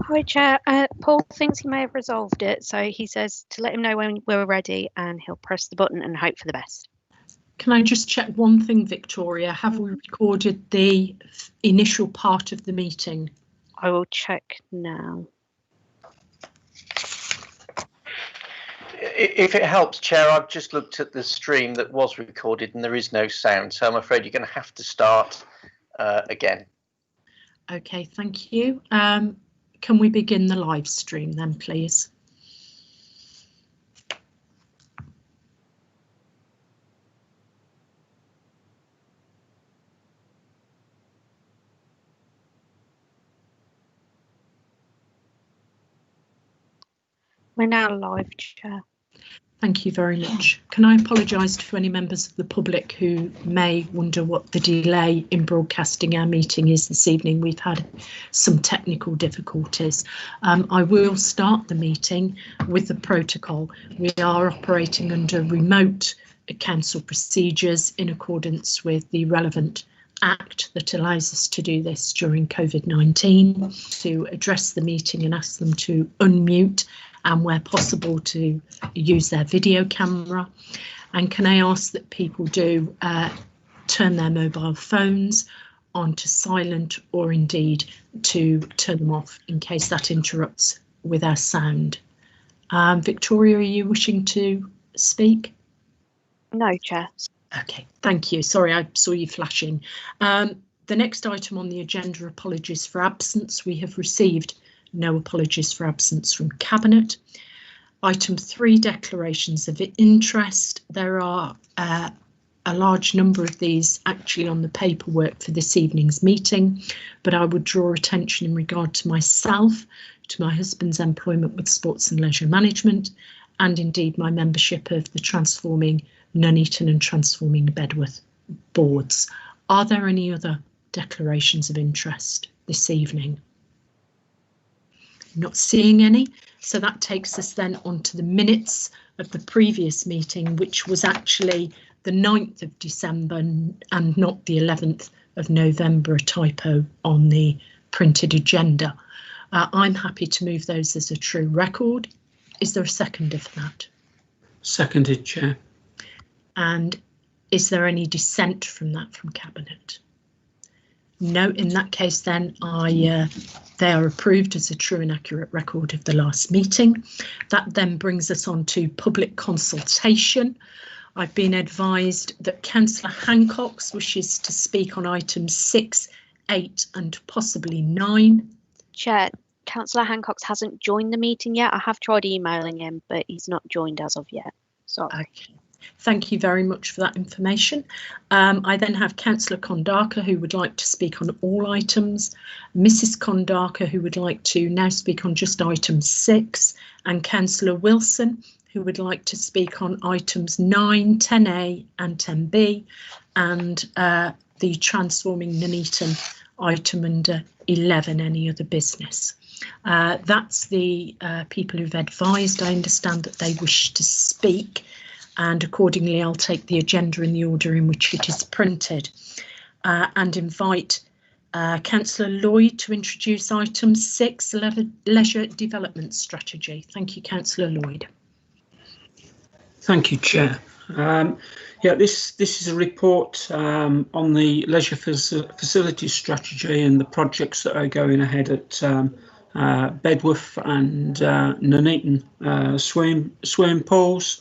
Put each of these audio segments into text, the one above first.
Hi, Chair. Paul thinks he may have resolved it, so he says to let him know when we're ready and he'll press the button and hope for the best. Can I just check one thing, Victoria? Have we recorded the initial part of the meeting? I will check now. If it helps, Chair, I've just looked at the stream that was recorded and there is no sound, so I'm afraid you're going to have to start again. OK, thank you. Can we begin the live stream then, please? We're now live, Chair. Thank you very much. Can I apologise to any members of the public who may wonder what the delay in broadcasting our meeting is this evening? We've had some technical difficulties. I will start the meeting with the protocol. We are operating under remote council procedures in accordance with the relevant Act that allows us to do this during COVID-19, to address the meeting and ask them to unmute and where possible to use their video camera. And can I ask that people do turn their mobile phones onto silent, or indeed to turn them off in case that interrupts with our sound. Victoria, are you wishing to speak? No, Chair. OK, thank you. Sorry, I saw you flashing. The next item on the agenda, apologies for absence. We have received no apologies for absence from Cabinet. Item 3, declarations of interest. There are a large number of these actually on the paperwork for this evening's meeting, but I would draw attention in regard to myself, to my husband's employment with Sports and Leisure Management, and indeed my membership of the Transforming Nuneaton and Transforming Bedworth boards. Are there any other declarations of interest this evening? Not seeing any, so that takes us then on to the minutes of the previous meeting, which was actually the 9th of December and not the 11th of November, a typo on the printed agenda. I'm happy to move those as a true record. Is there a seconder for that? Seconded, Chair. And is there any dissent from that from Cabinet? No, in that case then they are approved as a true and accurate record of the last meeting. That then brings us on to public consultation. I've been advised that Councillor Hancox wishes to speak on items 6, 8 and possibly 9. Chair, Councillor Hancox hasn't joined the meeting yet. I have tried emailing him, but he's not joined as of yet. Sorry. Okay. Thank you very much for that information. I then have Councillor Kondaka, who would like to speak on all items, Mrs Kondaka, who would like to now speak on just item 6, and Councillor Wilson, who would like to speak on items 9, 10A and 10B, and the Transforming Nuneaton item under 11, any other business. That's the people who've advised. I understand that they wish to speak, and accordingly I'll take the agenda in the order in which it is printed and invite Councillor Lloyd to introduce item 6, Leisure Development Strategy. Thank you, Councillor Lloyd. Thank you, Chair. Yeah, this is a report on the leisure facilities strategy and the projects that are going ahead at Bedworth and Nuneaton swimming pools.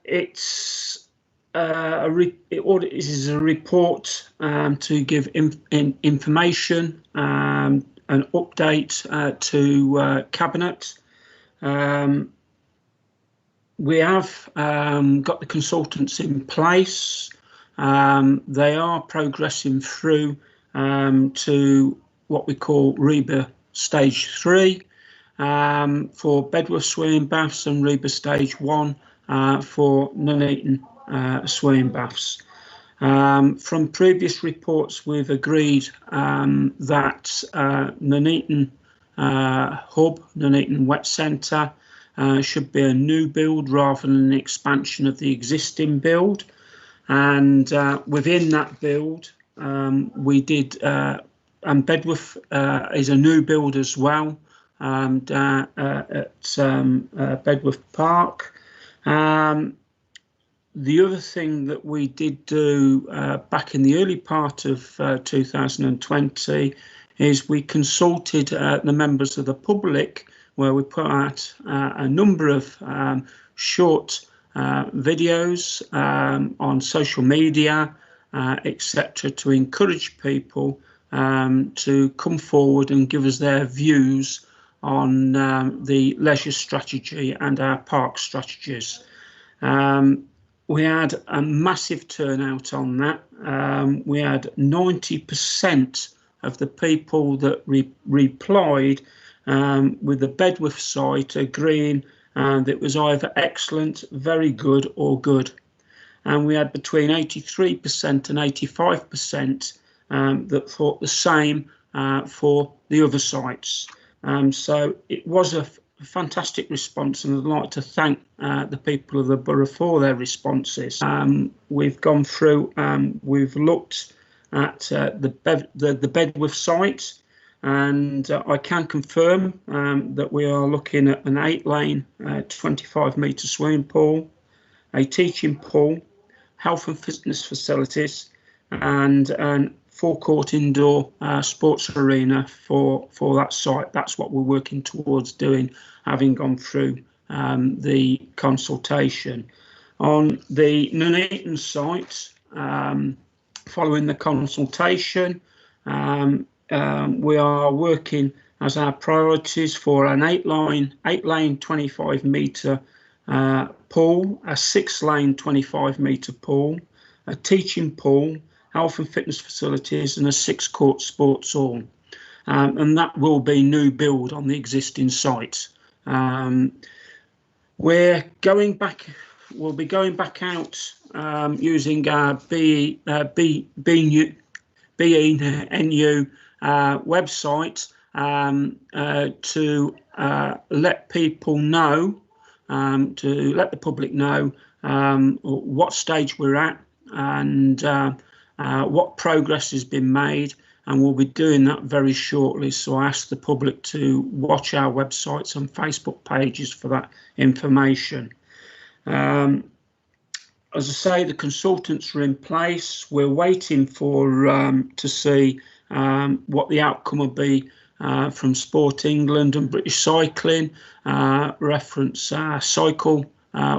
It is a report to give information, an update to Cabinet. We have got the consultants in place. They are progressing through to what we call REBA Stage 3 for Bedworth swimming baths and REBA Stage 1 for Nuneaton swimming baths. From previous reports, we've agreed that Nuneaton Hub, Nuneaton Wet Centre, should be a new build rather than an expansion of the existing build. And within that build, we did Bedworth is a new build as well, down at Bedworth Park. The other thing that we did do back in the early part of 2020 is we consulted the members of the public, where we put out a number of short videos on social media, etc., to encourage people to come forward and give us their views on the leisure strategy and our park strategies. We had a massive turnout on that. We had 90% of the people that replied with the Bedworth site agreeing that it was either excellent, very good or good. And we had between 83% and 85% that thought the same for the other sites. So it was a fantastic response, and I'd like to thank the people of the borough for their responses. We've gone through, we've looked at the Bedworth site, and I can confirm that we are looking at an 8-lane, 25-metre swimming pool, a teaching pool, health and fitness facilities, and an forecourt indoor sports arena for that site. That's what we're working towards doing, having gone through the consultation. On the Nuneaton site, following the consultation, we are working as our priorities for an 8-lane 25-metre pool, a 6-lane 25-metre pool, a teaching pool, health and fitness facilities, and a 6-court sports hall. And that will be new build on the existing site. We'll be going back out using our BENU website to let people know, to let the public know what stage we're at and what progress has been made, and we'll be doing that very shortly. So I ask the public to watch our websites and Facebook pages for that information. As I say, the consultants are in place. We're waiting for to see what the outcome will be from Sport England and British Cycling, reference cycle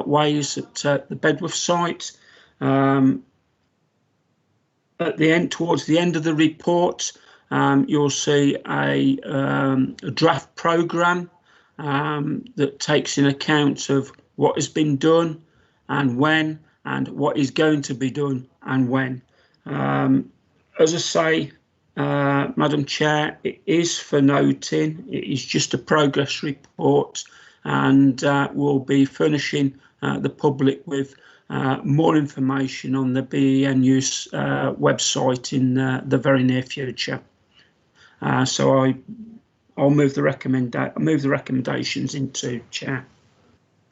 ways at the Bedworth site. At the end, towards the end of the report, you'll see a draft programme that takes in account of what has been done and when, and what is going to be done and when. As I say, Madam Chair, it is for noting. It is just a progress report, and we'll be furnishing the public with more information on the BENU website in the very near future. So I'll move the recommendations into Chair.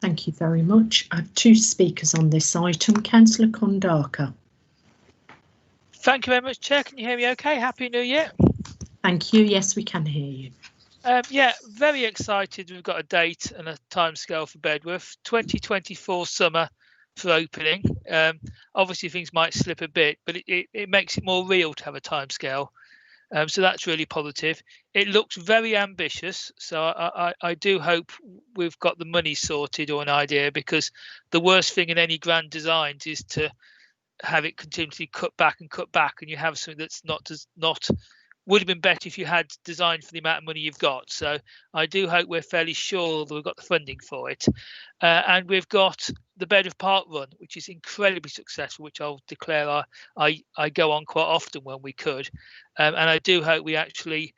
Thank you very much. I have 2 speakers on this item. Councillor Kondaka. Thank you very much, Chair. Can you hear me okay? Happy New Year. Thank you. Yes, we can hear you. Yeah, very excited. We've got a date and a timescale for Bedworth. 2024 summer for opening. Obviously, things might slip a bit, but it makes it more real to have a timescale. So that's really positive. It looks very ambitious. So I do hope we've got the money sorted or an idea, because the worst thing in any grand designs is to have it continuously cut back, and you have something that's not would have been better if you had designed for the amount of money you've got. So I do hope we're fairly sure that we've got the funding for it. And we've got the Bedworth Park Run, which is incredibly successful, which I'll declare I go on quite often when we could. And I do hope we actually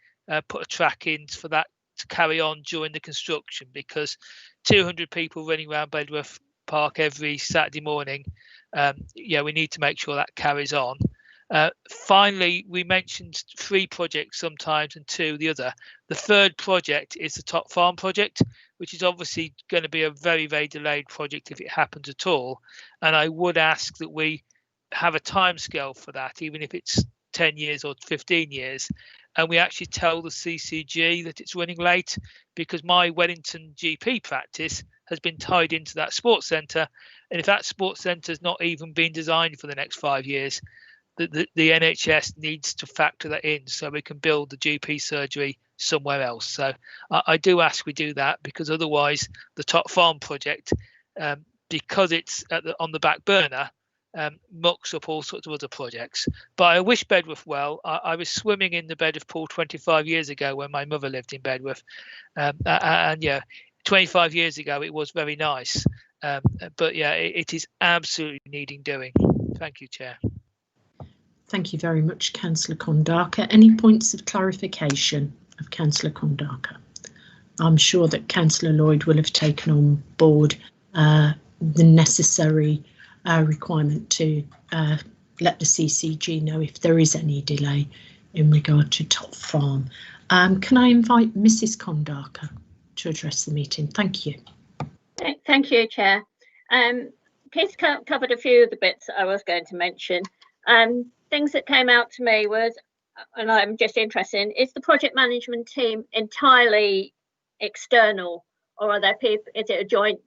put a track in for that to carry on during the construction, because 200 people running around Bedworth Park every Saturday morning, we need to make sure that carries on. Finally, we mentioned 3 projects sometimes and 2 the other. The third project is the Top Farm project, which is obviously going to be a very, very delayed project if it happens at all. And I would ask that we have a timescale for that, even if it's 10 years or 15 years, and we actually tell the CCG that it's running late, because my Wellington GP practice has been tied into that sports centre, and if that sports centre has not even been designed for the next 5 years, the NHS needs to factor that in so we can build the GP surgery somewhere else. So I do ask we do that, because otherwise the Top Farm project, because it's on the back burner, mucks up all sorts of other projects. But I wish Bedworth well. I was swimming in the Bedworth pool 25 years ago when my mother lived in Bedworth, and yeah, 25 years ago it was very nice, but yeah, it is absolutely needing doing. Thank you, Chair. Thank you very much, Councillor Kondaka. Any points of clarification of Councillor Kondaka? I'm sure that Councillor Lloyd will have taken on board the necessary requirement to let the CCG know if there is any delay in regard to Top Farm. Can I invite Mrs. Kondaka to address the meeting? Thank you. Thank you, Chair. Keith covered a few of the bits that I was going to mention. Things that came out to me was, and I'm just interested in, is the project management team entirely external, or are there people? Is it a joint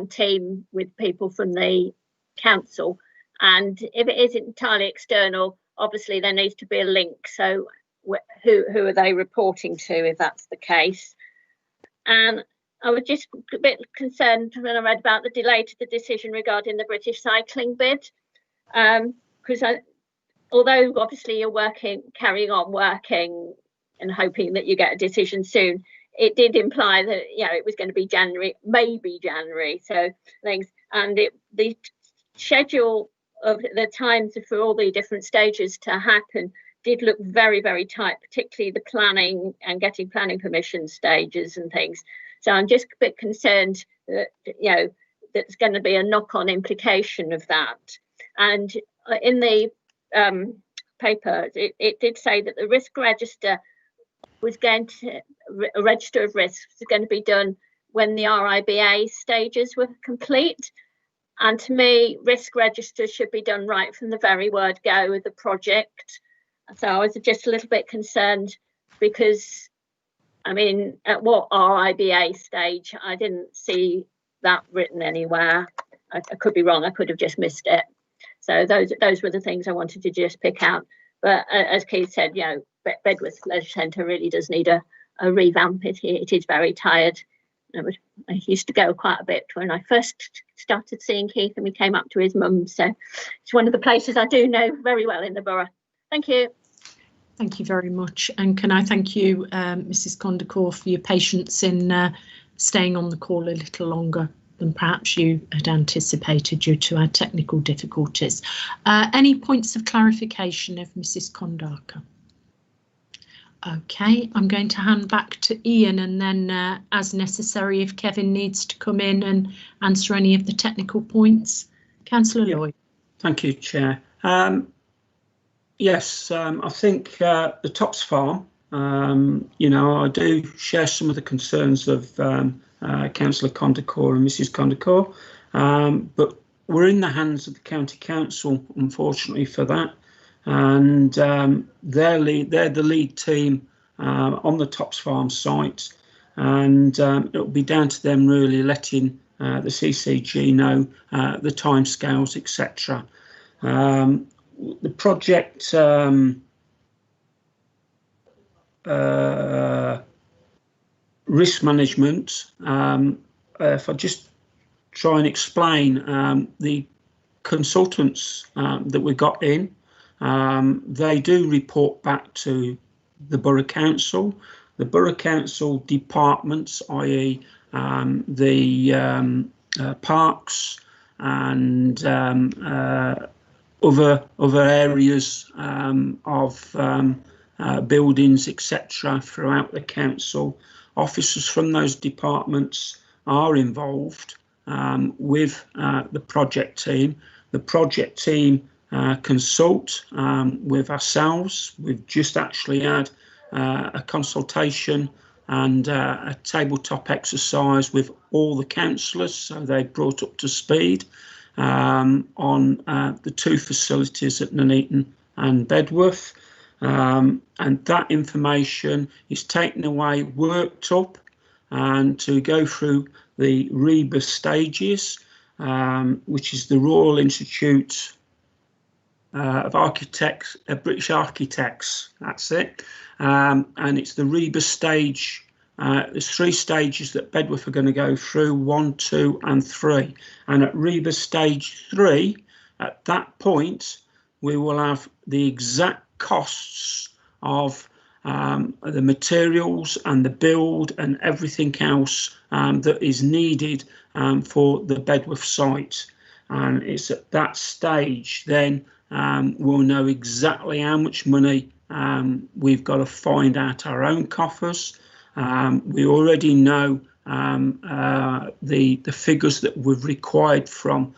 team with people from the council? And if it is entirely external, obviously there needs to be a link. So who are they reporting to if that's the case? And I was just a bit concerned when I read about the delay to the decision regarding the British cycling bid, because although obviously you're carrying on working and hoping that you get a decision soon, it did imply that, you know, it was going to be January, maybe January. So things, and the schedule of the times for all the different stages to happen did look very, very tight, particularly the planning and getting planning permission stages and things. So I'm just a bit concerned that, you know, there's going to be a knock-on implication of that. And in the paper, it did say that the risk register was going to, a register of risks was going to be done when the RIBA stages were complete. And to me, risk registers should be done right from the very word go with the project. So I was just a little bit concerned because, I mean, at what RIBA stage? I didn't see that written anywhere. I could be wrong. I could have just missed it. So those were the things I wanted to just pick out. But as Keith said, you know, Bedworth Leisure Centre really does need a revamp. It is very tired. I used to go quite a bit when I first started seeing Keith, and we came up to his mum. So it's one of the places I do know very well in the borough. Thank you. Thank you very much. And can I thank you, Mrs. Kondaka, for your patience in staying on the call a little longer than perhaps you had anticipated due to our technical difficulties. Any points of clarification of Mrs. Kondaka? OK, I'm going to hand back to Ian, and then as necessary, if Kevin needs to come in and answer any of the technical points. Councillor Lloyd. Thank you, Chair. Yes, I think the Tops Farm, you know, I do share some of the concerns of Councillor Kondaka and Mrs. Kondaka, but we're in the hands of the County Council, unfortunately, for that. And they're the lead team on the Tops Farm site, and it'll be down to them really letting the CCG know the timescales, etc. The project risk management, if I just try and explain, the consultants that we got in, they do report back to the Borough Council. The Borough Council departments, i.e. the parks and other areas of buildings, etc. throughout the council. Officers from those departments are involved with the project team. The project team consult with ourselves. We've just actually had a consultation and a tabletop exercise with all the councillors, so they brought up to speed on the two facilities at Nuneaton and Bedworth. and that information is taken away, worked up, and to go through the RIBA stages, which is the Royal Institute of Architects, British Architects, that's it, and it's the RIBA stage. There's 3 stages that Bedworth are going to go through, 1, 2 and 3, and at RIBA stage 3, at that point we will have the exact costs of the materials and the build and everything else that is needed for the Bedworth site. And it's at that stage then we'll know exactly how much money we've got to find out our own coffers. We already know the figures that we've required from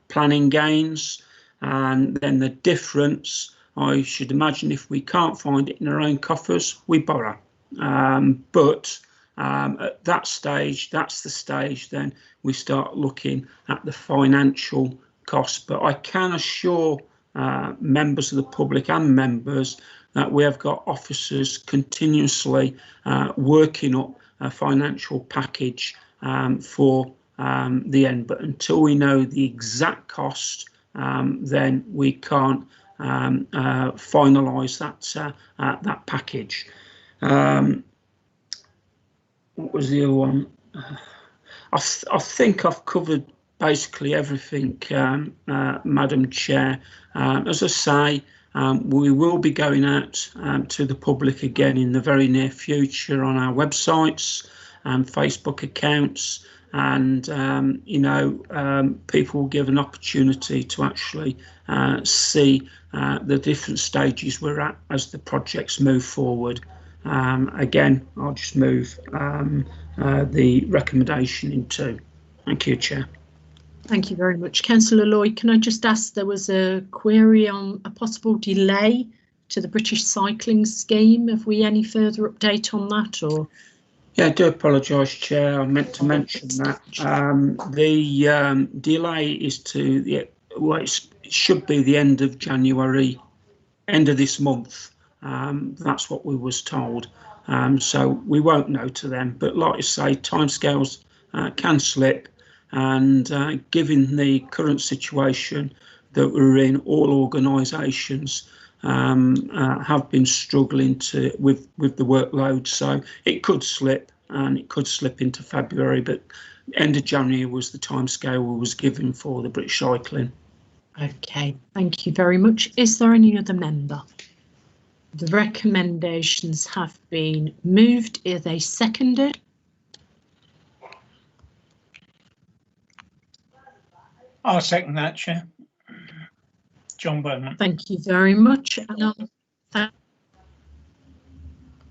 planning gains, and then the difference, I should imagine, if we can't find it in our own coffers, we borrow. But at that stage, that's the stage then we start looking at the financial costs. But I can assure members of the public and members that we have got officers continuously working up a financial package for the end. But until we know the exact cost, then we can't finalise that package. What was the other one? I think I've covered basically everything, Madam Chair. As I say, we will be going out to the public again in the very near future on our websites and Facebook accounts, and people will give an opportunity to actually see the different stages we're at as the projects move forward. Again, I'll just move the recommendation in 2. Thank you, Chair. Thank you very much. Councillor Lloyd, can I just ask, there was a query on a possible delay to the British Cycling Scheme. Have we any further update on that? Or? Yeah, I do apologise, Chair. I meant to mention that. The delay is to it should be the end of January, end of this month. That's what we was told. So we won't know to them. But like I say, timescales can slip. And given the current situation that we're in, all organisations have been struggling with the workload. So it could slip, and it could slip into February, but end of January was the timescale we was given for the British Cycling. Okay, thank you very much. Is there any other member? The recommendations have been moved. Are they seconded? I'll second that, Chair. John Bowman. Thank you very much. And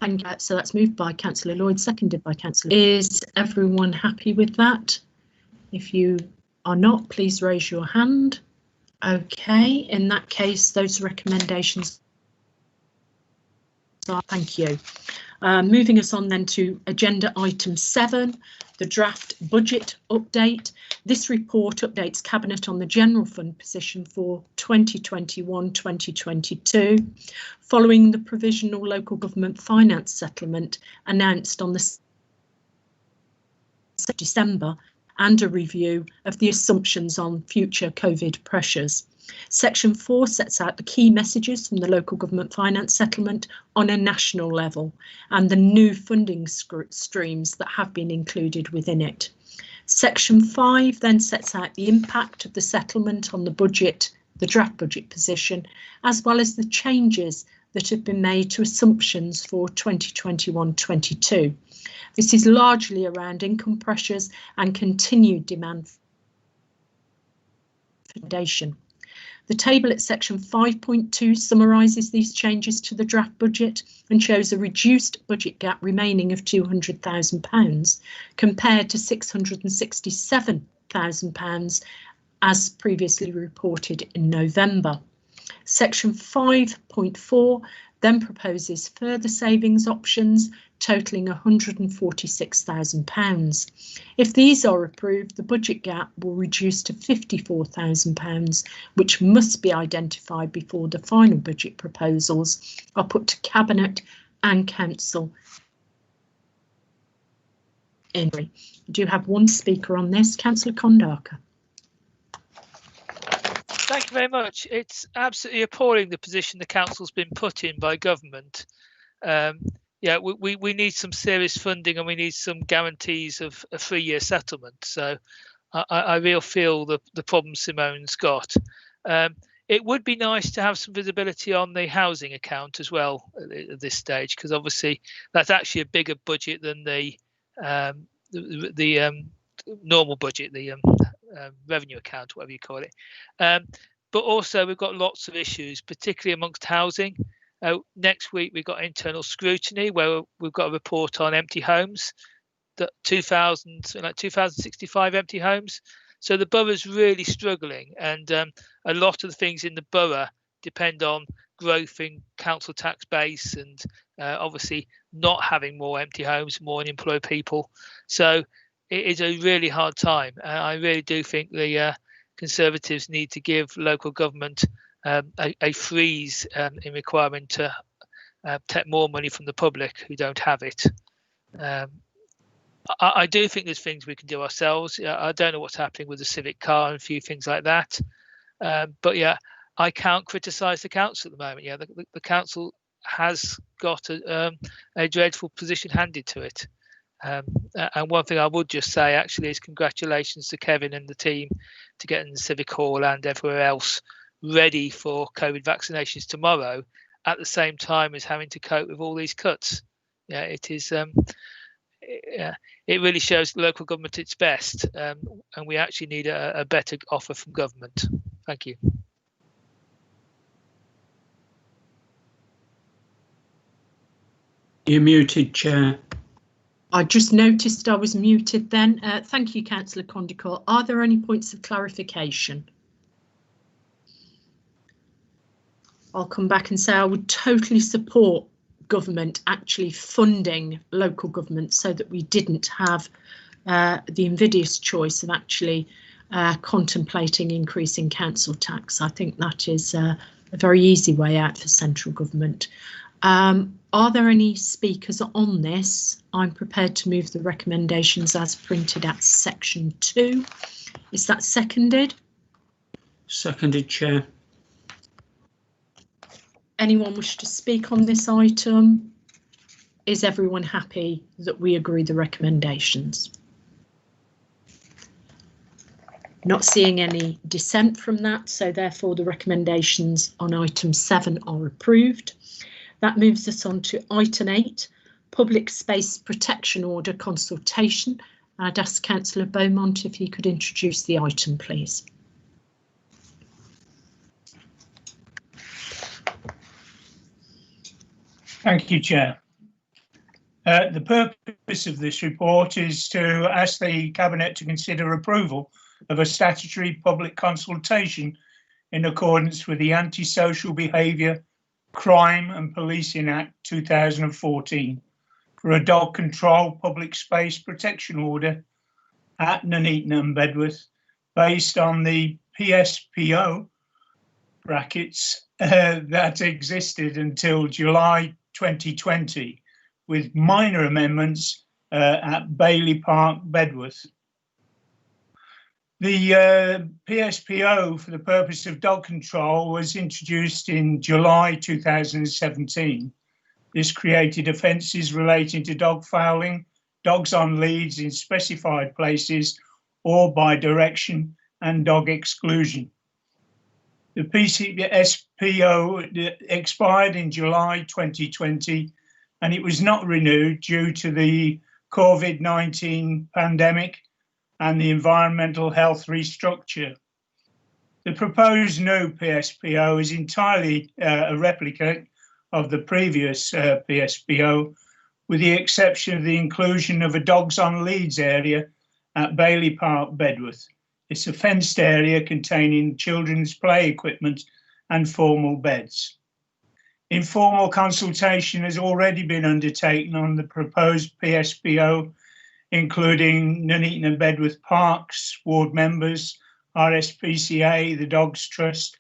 thank you. So that's moved by Councillor Lloyd, seconded by Councillor. Is everyone happy with that? If you are not, please raise your hand. Okay, in that case, those recommendations are. Thank you. Moving us on then to agenda item 7, the draft budget update. This report updates Cabinet on the General Fund position for 2021-2022, following the provisional local government finance settlement announced on the 6th of December, and a review of the assumptions on future COVID pressures. Section 4 sets out the key messages from the local government finance settlement on a national level and the new funding streams that have been included within it. Section 5 then sets out the impact of the settlement on the budget, the draft budget position, as well as the changes that have been made to assumptions for 2021-22. This is largely around income pressures and continued demand for accommodation. The table at section 5.2 summarises these changes to the draft budget and shows a reduced budget gap remaining of £200,000 compared to £667,000 as previously reported in November. Section 5.4 then proposes further savings options totalling £146,000. If these are approved, the budget gap will reduce to £54,000, which must be identified before the final budget proposals are put to Cabinet and Council. Anyway, I do have one speaker on this, Councillor Kondarka. Thank you very much. It's absolutely appalling the position the council's been put in by government. Yeah, we need some serious funding and we need some guarantees of a 3-year settlement. So I really feel the problem Simone's got. It would be nice to have some visibility on the housing account as well at this stage, because obviously that's actually a bigger budget than the normal budget, the revenue account, whatever you call it. But also we've got lots of issues, particularly amongst housing. Next week we've got internal scrutiny where we've got a report on empty homes, that 2,065 empty homes. So the borough's really struggling, and a lot of the things in the borough depend on growth in council tax base and obviously not having more empty homes, more unemployed people. So it is a really hard time. I really do think the Conservatives need to give local government a freeze in requirement to take more money from the public who don't have it. I do think there's things we can do ourselves. I don't know what's happening with the civic car and a few things like that. But yeah, I can't criticise the council at the moment. Yeah, the council has got a dreadful position handed to it. And one thing I would just say actually is congratulations to Kevin and the team to getting the Civic Hall and everywhere else ready for COVID vaccinations tomorrow at the same time as having to cope with all these cuts. Yeah, it is. Yeah, it really shows the local government its best, and we actually need a better offer from government. Thank you. You're muted, Chair. I just noticed I was muted then. Thank you, Councillor Kondarka. Are there any points of clarification? I'll come back and say I would totally support government actually funding local government so that we didn't have the invidious choice of actually contemplating increasing council tax. I think that is a very easy way out for central government. Are there any speakers on this? I'm prepared to move the recommendations as printed at section 2. Is that seconded? Seconded, Chair. Anyone wish to speak on this item? Is everyone happy that we agree the recommendations? Not seeing any dissent from that, so therefore the recommendations on item 7 are approved. That moves us on to item 8, Public Space Protection Order consultation. I'd ask Councillor Beaumont if he could introduce the item, please. Thank you, Chair. The purpose of this report is to ask the Cabinet to consider approval of a statutory public consultation in accordance with the Antisocial Behaviour, Crime and Policing Act 2014 for a dog control public space protection order at Nuneaton and Bedworth based on the PSPO brackets that existed until July 2020 with minor amendments at Bailey Park, Bedworth. The PSPO for the purpose of dog control was introduced in July 2017. This created offences relating to dog fouling, dogs on leads in specified places or by direction, and dog exclusion. The PSPO expired in July 2020 and it was not renewed due to the COVID-19 pandemic and the environmental health restructure. The proposed new PSPO is entirely a replica of the previous PSPO, with the exception of the inclusion of a dogs on leads area at Bailey Park, Bedworth. It's a fenced area containing children's play equipment and formal beds. Informal consultation has already been undertaken on the proposed PSPO, including Nuneaton and Bedworth Parks, ward members, RSPCA, the Dogs Trust,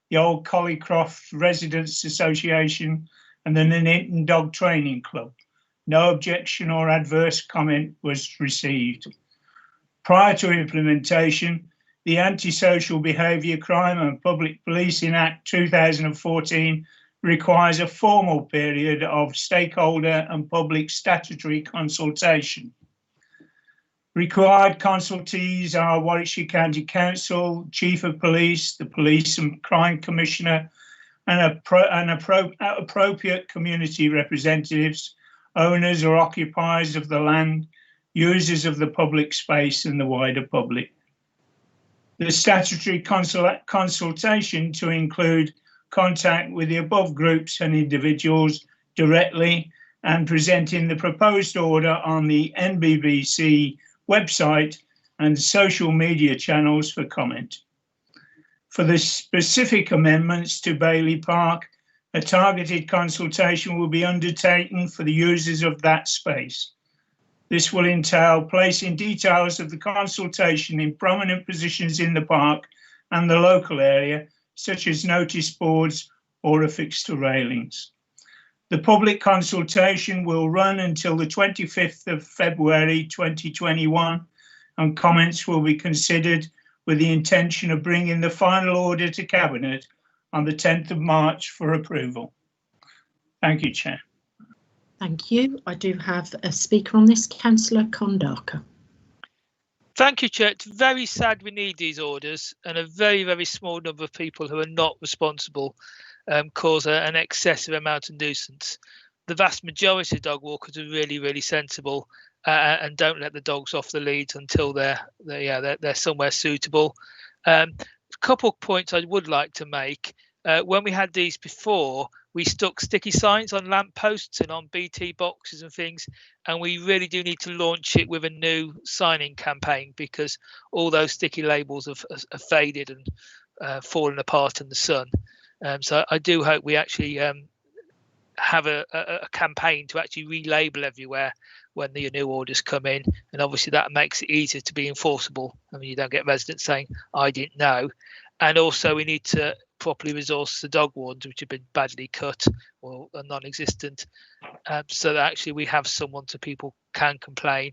the Old Collycroft Residents Association, and the Nuneaton Dog Training Club. No objection or adverse comment was received. Prior to implementation, the Antisocial Behaviour, Crime and Public Policing Act 2014 requires a formal period of stakeholder and public statutory consultation. Required consultees are Warwickshire County Council, Chief of Police, the Police and Crime Commissioner, and appropriate community representatives, owners or occupiers of the land, users of the public space and the wider public. The statutory consultation to include contact with the above groups and individuals directly and presenting the proposed order on the NBBC website and social media channels for comment. For the specific amendments to Bailey Park, a targeted consultation will be undertaken for the users of that space. This will entail placing details of the consultation in prominent positions in the park and the local area, such as notice boards or affixed to railings. The public consultation will run until the 25th of February 2021, and comments will be considered with the intention of bringing the final order to Cabinet on the 10th of March for approval. Thank you, Chair. Thank you. I do have a speaker on this, Councillor Kondaka. Thank you, Chair. It's very sad we need these orders, and a very, very small number of people who are not responsible cause an excessive amount of nuisance. The vast majority of dog walkers are really, really sensible and don't let the dogs off the lead until they're somewhere suitable. A couple of points I would like to make. When we had these before, we stuck sticky signs on lamp posts and on BT boxes and things, and we really do need to launch it with a new signing campaign because all those sticky labels have faded and fallen apart in the sun. So I do hope we actually have a campaign to actually relabel everywhere when the new orders come in, and obviously that makes it easier to be enforceable. I mean, you don't get residents saying I didn't know. And also we need to properly resource the dog wardens, which have been badly cut or are non-existent, so that actually we have someone so people can complain.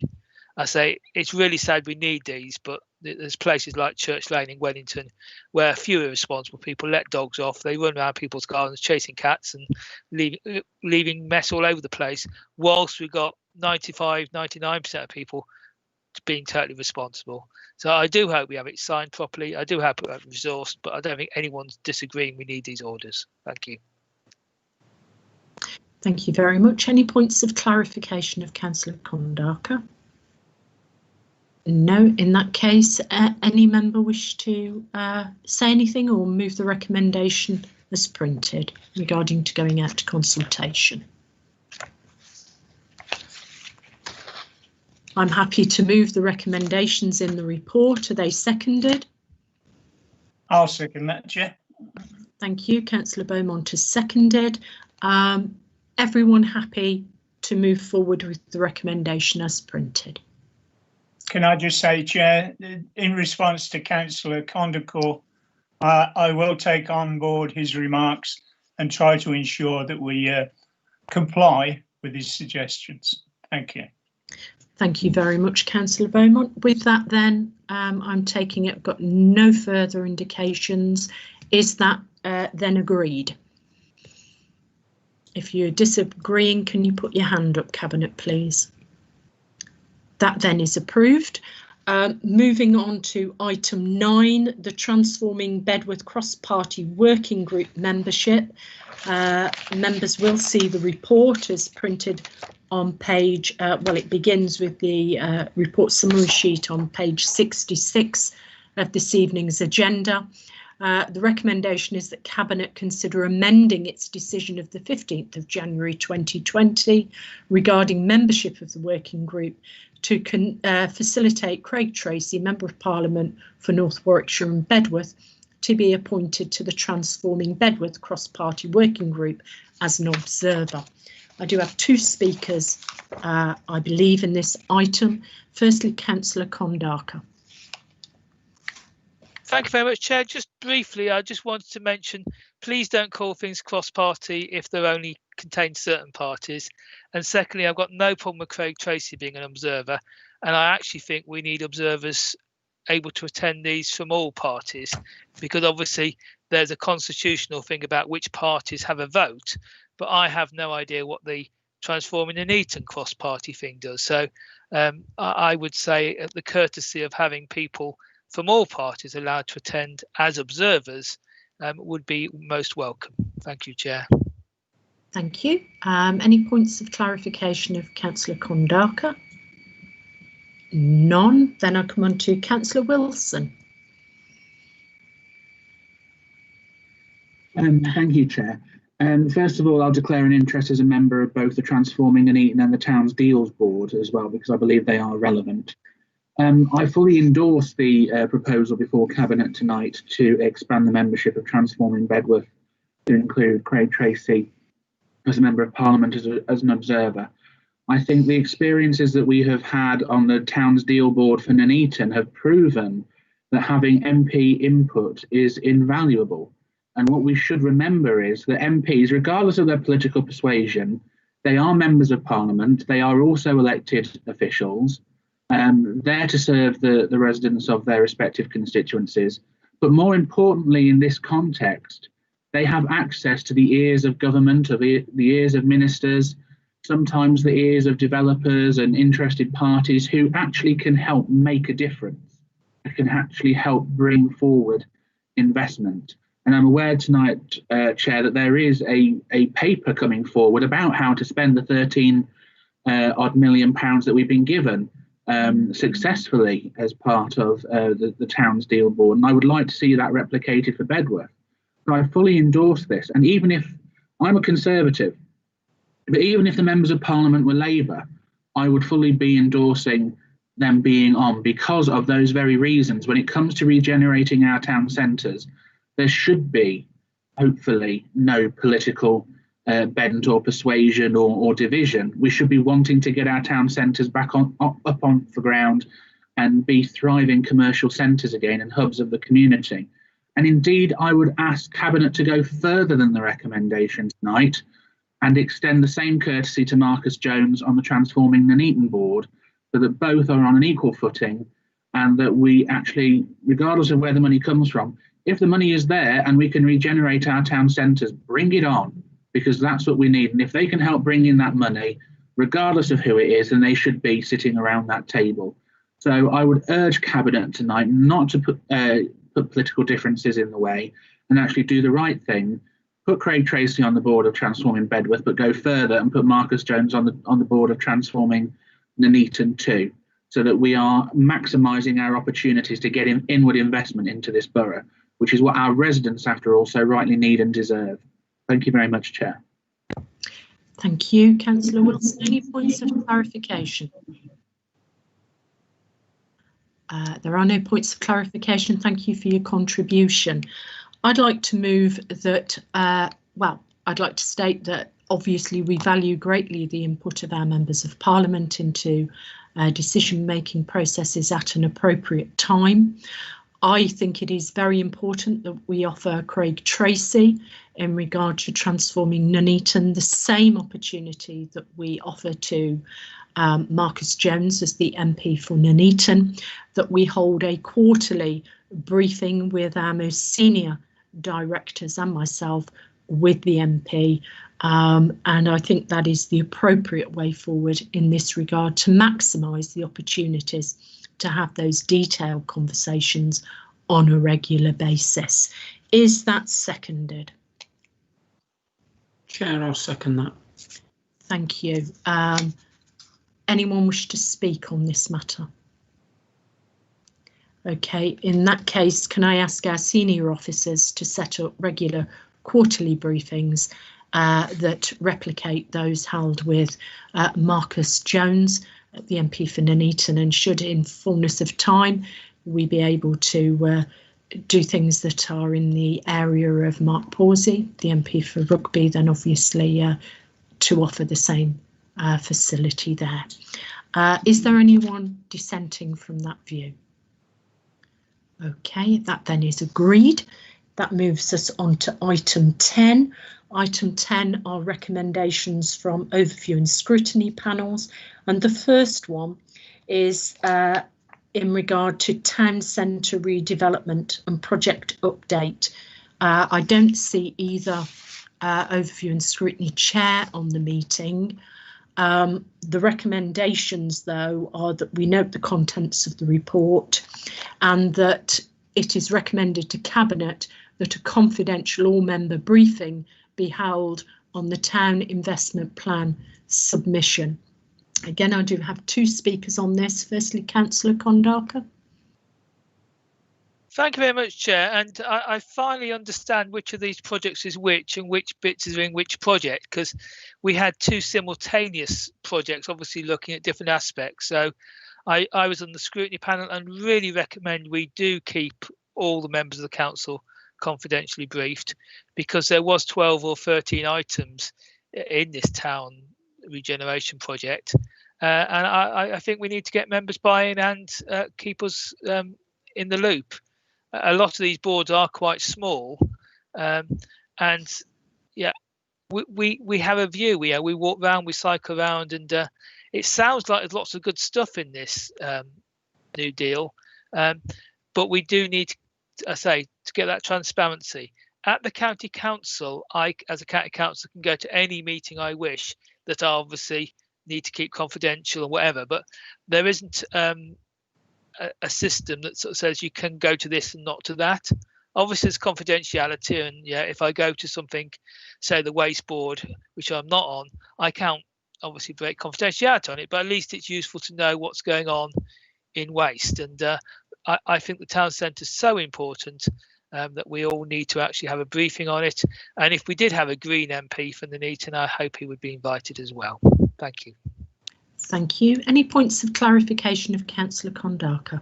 I say it's really sad we need these, but there's places like Church Lane in Wellington where a few irresponsible people let dogs off. They run around people's gardens chasing cats and leaving mess all over the place, whilst we've got 99% of people being totally responsible. So I do hope we have it signed properly. I do hope we have it resourced, but I don't think anyone's disagreeing we need these orders. Thank you. Thank you very much. Any points of clarification of Councillor Kondaka? No. In that case, any member wish to say anything or move the recommendation as printed regarding to going out to consultation? I'm happy to move the recommendations in the report. Are they seconded? I'll second that, Chair. Thank you. Councillor Beaumont is seconded. Everyone happy to move forward with the recommendation as printed? Can I just say, Chair, in response to Councillor Kondaka, I will take on board his remarks and try to ensure that we comply with his suggestions. Thank you. Thank you very much, Councillor Beaumont. With that then, I'm taking it, got no further indications. Is that then agreed? If you're disagreeing, can you put your hand up, Cabinet, please? That then is approved. Moving on to item 9, the Transforming Bedworth Cross-Party Working Group membership. Members will see the report as printed on page, well, it begins with the report summary sheet on page 66 of this evening's agenda. The recommendation is that Cabinet consider amending its decision of the 15th of January 2020 regarding membership of the working group to facilitate Craig Tracy, Member of Parliament for North Warwickshire and Bedworth, to be appointed to the Transforming Bedworth Cross-Party Working Group as an observer. I do have two speakers, I believe, in this item. Firstly, Councillor Kondaka. Thank you very much, Chair. Just briefly, I just wanted to mention, please don't call things cross-party if they only contain certain parties. And secondly, I've got no problem with Craig Tracy being an observer. And I actually think we need observers able to attend these from all parties, because obviously there's a constitutional thing about which parties have a vote, but I have no idea what the Transforming Nuneaton cross-party thing does. So I would say the courtesy of having people from all parties allowed to attend as observers would be most welcome. Thank you, Chair. Thank you. Any points of clarification of Councillor Kondaka? None. Then I come on to Councillor Wilson. Thank you, Chair. First of all, I'll declare an interest as a member of both the Transforming Nuneaton and the Towns Deals Board as well, because I believe they are relevant. I fully endorse the proposal before Cabinet tonight to expand the membership of Transforming Bedworth to include Craig Tracy as a Member of Parliament as an observer. I think the experiences that we have had on the Towns Deal Board for Nuneaton have proven that having MP input is invaluable. And what we should remember is that MPs, regardless of their political persuasion, they are members of Parliament, they are also elected officials, there to serve the residents of their respective constituencies. But more importantly, in this context, they have access to the ears of government, the ears of ministers, sometimes the ears of developers and interested parties who actually can help make a difference, can actually help bring forward investment. And I'm aware tonight, Chair, that there is a paper coming forward about how to spend the 13 odd million pounds that we've been given successfully as part of the Towns Deal Board. And I would like to see that replicated for Bedworth. So I fully endorse this. And even if I'm a Conservative, but even if the members of Parliament were Labour, I would fully be endorsing them being on, because of those very reasons. When it comes to regenerating our town centres, there should be, hopefully, no political bent or persuasion or division. We should be wanting to get our town centres back up on the ground and be thriving commercial centres again and hubs of the community. And indeed, I would ask Cabinet to go further than the recommendation tonight and extend the same courtesy to Marcus Jones on the Transforming Nuneaton Board, so that both are on an equal footing, and that we actually, regardless of where the money comes from, if the money is there and we can regenerate our town centres, bring it on, because that's what we need. And if they can help bring in that money, regardless of who it is, then they should be sitting around that table. So I would urge Cabinet tonight not to put political differences in the way and actually do the right thing. Put Craig Tracy on the board of Transforming Bedworth, but go further and put Marcus Jones on the board of Transforming Nuneaton too, so that we are maximising our opportunities to get inward investment into this borough, which is what our residents, after all, so rightly need and deserve. Thank you very much, Chair. Thank you, Councillor Wilson. Any points of clarification? There are no points of clarification. Thank you for your contribution. I'd like to move that, I'd like to state that obviously we value greatly the input of our members of Parliament into decision-making processes at an appropriate time. I think it is very important that we offer Craig Tracy, in regard to Transforming Nuneaton, the same opportunity that we offer to Marcus Jones as the MP for Nuneaton, that we hold a quarterly briefing with our most senior directors and myself with the MP. And I think that is the appropriate way forward in this regard, to maximise the opportunities to have those detailed conversations on a regular basis. Is that seconded? Chair, I'll second that. Thank you. Anyone wish to speak on this matter? Okay, in that case, can I ask our senior officers to set up regular quarterly briefings that replicate those held with Marcus Jones, the MP for Nuneaton, and should in fullness of time we be able to do things that are in the area of Mark Pawsey, the MP for Rugby, then obviously to offer the same facility there. Is there anyone dissenting from that view? Okay, that then is agreed. That moves us on to item 10. Item 10 are recommendations from overview and scrutiny panels, and the first one is in regard to town centre redevelopment and project update. I don't see either overview and scrutiny chair on the meeting. The recommendations, though, are that we note the contents of the report and that it is recommended to Cabinet that a confidential all-member briefing be held on the town investment plan submission. Again, I do have two speakers on this. Firstly, Councillor Kondaka. Thank you very much, Chair. And I finally understand which of these projects is which and which bits are in which project, because we had two simultaneous projects, obviously looking at different aspects. So I was on the scrutiny panel and really recommend we do keep all the members of the council confidentially briefed, because there was 12 or 13 items in this town regeneration project. And I think we need to get members buy-in and keep us in the loop. A lot of these boards are quite small, and yeah, we have a view. We walk around, we cycle around, and it sounds like there's lots of good stuff in this new deal, but we do need, I say, to get that transparency. At the county council, I, as a county council, can go to any meeting I wish that I obviously need to keep confidential or whatever, but there isn't a system that sort of says you can go to this and not to that. Obviously, there's confidentiality, and yeah, if I go to something, say the waste board, which I'm not on, I can't obviously break confidentiality on it, but at least it's useful to know what's going on in waste. And I think the town centre is so important that we all need to actually have a briefing on it. And if we did have a Green MP from the Nuneaton, I hope he would be invited as well. Thank you. Thank you. Any points of clarification of Councillor Kondaka?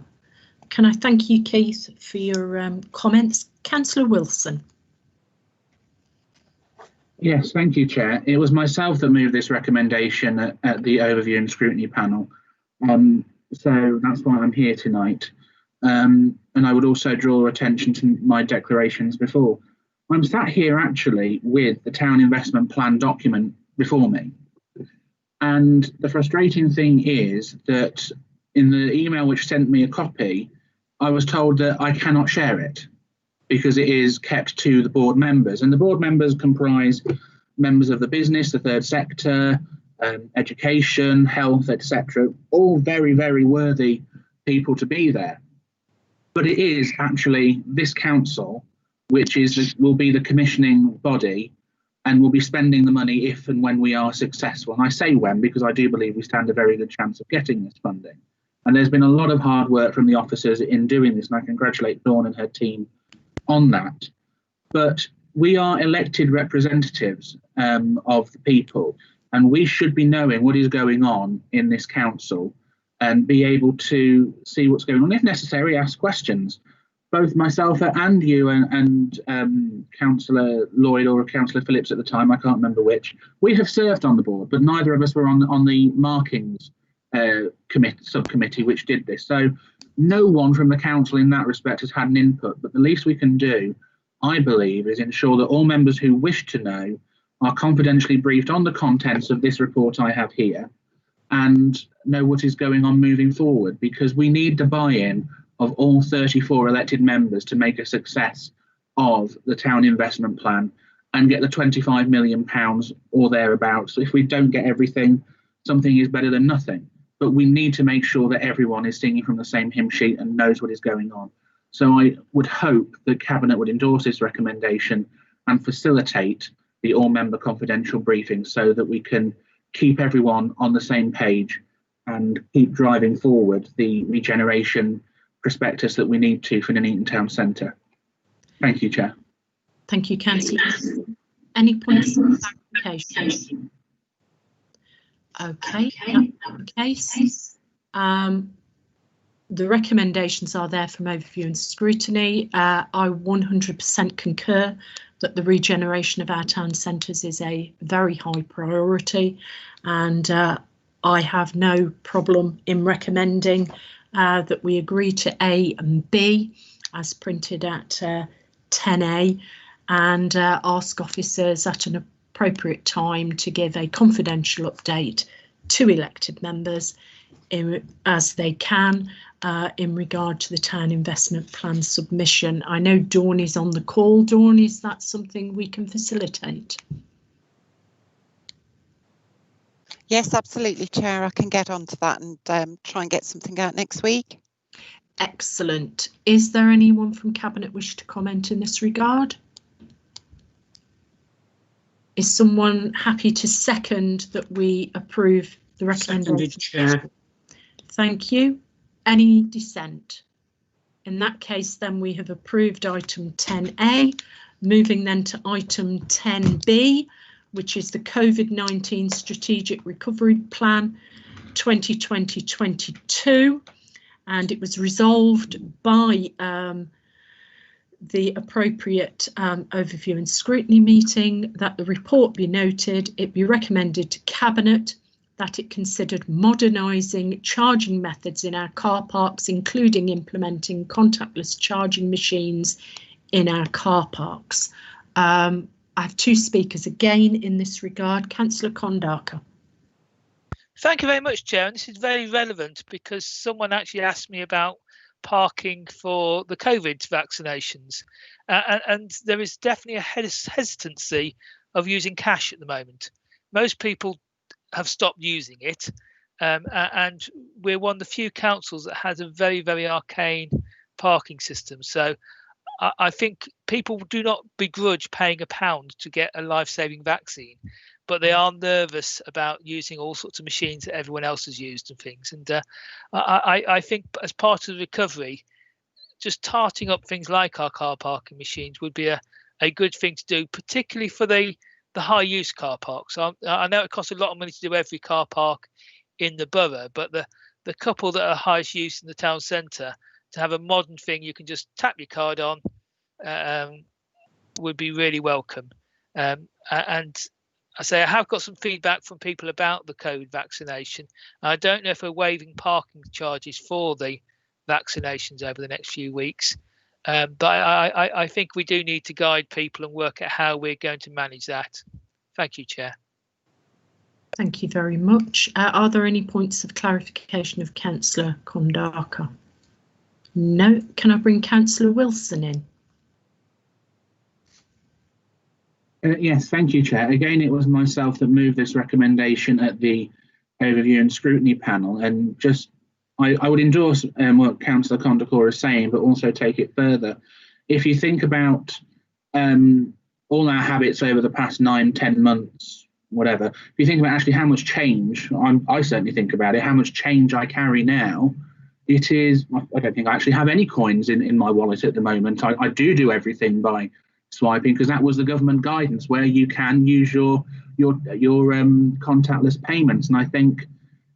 Can I thank you, Keith, for your comments? Councillor Wilson. Yes, thank you, Chair. It was myself that moved this recommendation at the overview and scrutiny panel. So that's why I'm here tonight. And I would also draw attention to my declarations before. I'm sat here actually with the town investment plan document before me. And the frustrating thing is that in the email which sent me a copy, I was told that I cannot share it because it is kept to the board members. And the board members comprise members of the business, the third sector, education, health, etc. All very, very worthy people to be there. But it is actually this council, which will be the commissioning body, and we'll be spending the money if and when we are successful. And I say when, because I do believe we stand a very good chance of getting this funding. And there's been a lot of hard work from the officers in doing this, and I congratulate Dawn and her team on that. But we are elected representatives of the people, and we should be knowing what is going on in this council and be able to see what's going on. If necessary, ask questions. Both myself and you and Councillor Lloyd or Councillor Phillips at the time, I can't remember which, we have served on the board, but neither of us were on the markings subcommittee which did this. So no one from the council in that respect has had an input, but the least we can do, I believe, is ensure that all members who wish to know are confidentially briefed on the contents of this report I have here and know what is going on moving forward, because we need the buy-in of all 34 elected members to make a success of the town investment plan and get the £25 million or thereabouts. So if we don't get everything, something is better than nothing. But we need to make sure that everyone is singing from the same hymn sheet and knows what is going on. So I would hope the Cabinet would endorse this recommendation and facilitate the all-member confidential briefing so that we can keep everyone on the same page and keep driving forward the regeneration prospectus that we need to for the Nuneaton Town Centre. Thank you, Chair. Thank you, Councillor. Any points of clarification? Okay, that's the case. The recommendations are there from overview and scrutiny. I 100% concur that the regeneration of our town centres is a very high priority, and I have no problem in recommending that we agree to A and B as printed at 10A, and ask officers at an appropriate time to give a confidential update to elected members as they can in regard to the town investment plan submission. I know Dawn is on the call. Dawn, is that something we can facilitate? Yes, absolutely, Chair. I can get onto that and try and get something out next week. Excellent. Is there anyone from Cabinet wish to comment in this regard? Is someone happy to second that we approve the recommendation? Seconded, Chair. Thank you. Any dissent? In that case, then we have approved item 10A. Moving then to item 10B, which is the COVID-19 Strategic Recovery Plan 2020-22. And it was resolved by the appropriate overview and scrutiny meeting that the report be noted, it be recommended to Cabinet that it considered modernising charging methods in our car parks, including implementing contactless charging machines in our car parks. I have two speakers again in this regard. Councillor Kondaka. Thank you very much, Chair. And this is very relevant because someone actually asked me about parking for the COVID vaccinations. And there is definitely a hesitancy of using cash at the moment. Most people have stopped using it. And we're one of the few councils that has a very, very arcane parking system. So I think people do not begrudge paying £1 to get a life-saving vaccine, but they are nervous about using all sorts of machines that everyone else has used and things. And I think as part of the recovery, just tarting up things like our car parking machines would be a good thing to do, particularly for the high use car parks. I know it costs a lot of money to do every car park in the borough, but the couple that are highest use in the town centre, to have a modern thing you can just tap your card on would be really welcome. And I say I have got some feedback from people about the COVID vaccination. I don't know if we're waiving parking charges for the vaccinations over the next few weeks, but I think we do need to guide people and work out how we're going to manage that. Thank you, Chair. Thank you very much. Are there any points of clarification of Councillor Kondaka? No. Can I bring Councillor Wilson in? Yes, thank you, Chair. Again, it was myself that moved this recommendation at the overview and scrutiny panel, and just I would endorse what Councillor Kondaka is saying, but also take it further. If you think about all our habits over the past 9-10 months, whatever, if you think about actually how much change, I certainly think about it, how much change I carry now, it is, I don't think I actually have any coins in my wallet at the moment. I do everything by swiping, because that was the government guidance where you can use your contactless payments. And I think,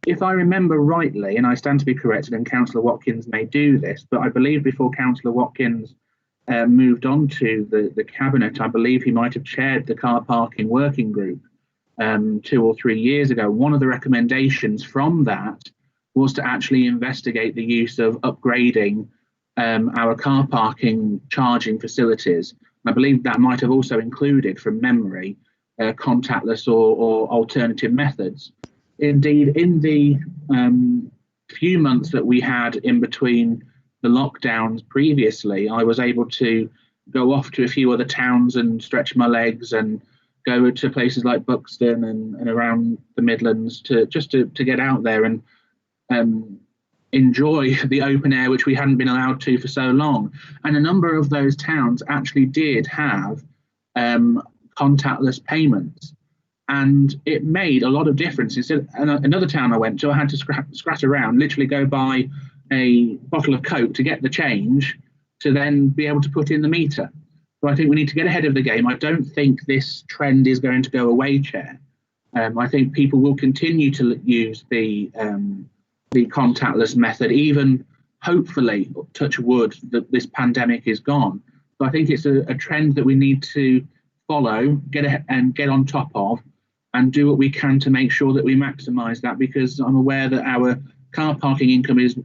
if I remember rightly, and I stand to be corrected, and Councillor Watkins may do this, but I believe before Councillor Watkins moved on to the Cabinet, I believe he might have chaired the car parking working group 2 or 3 years ago. One of the recommendations from that was to actually investigate the use of upgrading our car parking charging facilities. I believe that might have also included, from memory, contactless or alternative methods. Indeed, in the few months that we had in between the lockdowns previously, I was able to go off to a few other towns and stretch my legs and go to places like Buxton and around the Midlands to get out there and enjoy the open air, which we hadn't been allowed to for so long. And a number of those towns actually did have contactless payments, and it made a lot of difference. Instead, another town I went to, I had to scratch around, literally go buy a bottle of Coke to get the change to then be able to put in the meter. So I think we need to get ahead of the game. I don't think this trend is going to go away, Chair. I think people will continue to use the contactless method, even hopefully, touch wood, that this pandemic is gone. So I think it's a trend that we need to follow, get on top of, and do what we can to make sure that we maximise that, because I'm aware that our car parking income is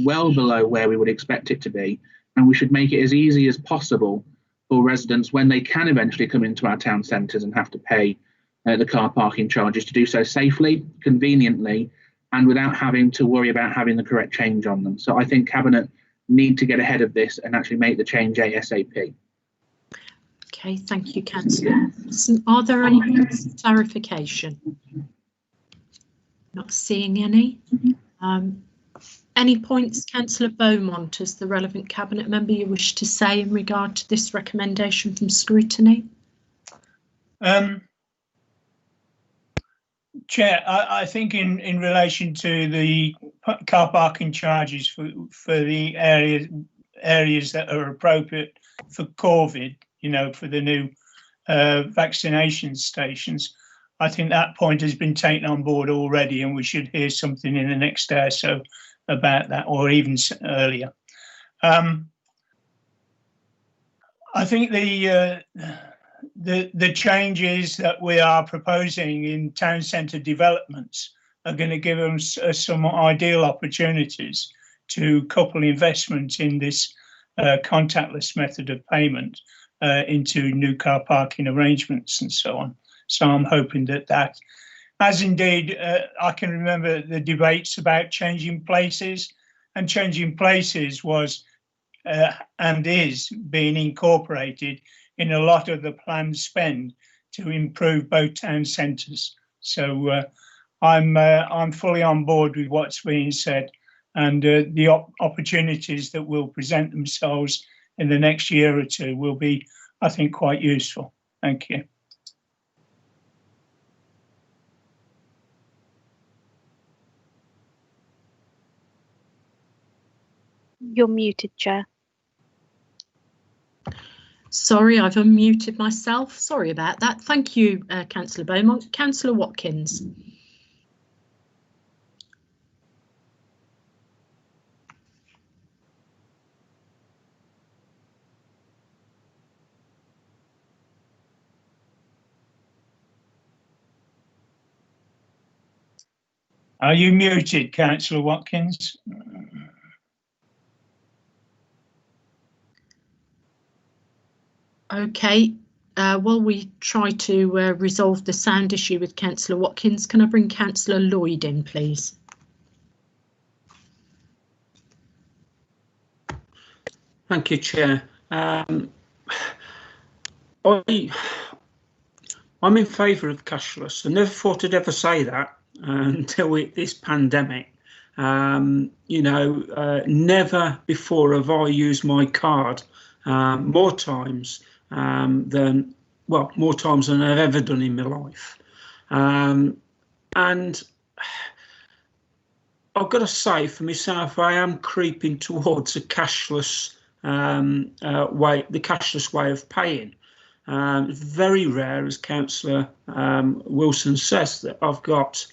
well below where we would expect it to be, and we should make it as easy as possible for residents, when they can eventually come into our town centres and have to pay the car parking charges, to do so safely, conveniently, and without having to worry about having the correct change on them. So I think Cabinet need to get ahead of this and actually make the change ASAP. Okay, thank you, Councillor. Are there any clarification? Not seeing any. Any points, Councillor Beaumont, as the relevant Cabinet member, you wish to say in regard to this recommendation from scrutiny? Chair, I think in relation to the car parking charges for the areas that are appropriate for COVID, you know, for the new vaccination stations, I think that point has been taken on board already, and we should hear something in the next day or so about that, or even earlier. I think the changes that we are proposing in town centre developments are going to give us some ideal opportunities to couple investment in this contactless method of payment into new car parking arrangements and so on. So I'm hoping that, as indeed I can remember the debates about changing places, and changing places was and is being incorporated in a lot of the planned spend to improve both town centres. So I'm fully on board with what's being said, and the opportunities that will present themselves in the next year or two will be, I think, quite useful. Thank you. You're muted, Chair. Sorry, I've unmuted myself. Sorry about that. Thank you, Councillor Beaumont. Councillor Watkins. Are you muted, Councillor Watkins? Okay, while we try to resolve the sound issue with Councillor Watkins, can I bring Councillor Lloyd in, please? Thank you, Chair. I'm in favour of cashless. I never thought I'd ever say that until this pandemic. You know, never before have I used my card more times more times than I've ever done in my life. And I've got to say, for myself, I am creeping towards a cashless the cashless way of paying. It's very rare, as Councillor Wilson says, that I've got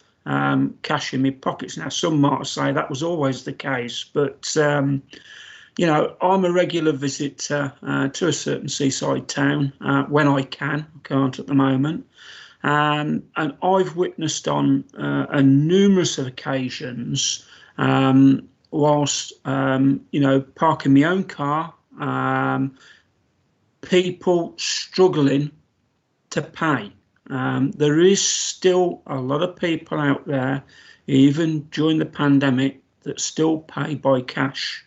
cash in my pockets. Now, some might say that was always the case, but you know, I'm a regular visitor to a certain seaside town when I can. I can't at the moment. And I've witnessed on numerous occasions, whilst, you know, parking my own car, people struggling to pay. There is still a lot of people out there, even during the pandemic, that still pay by cash.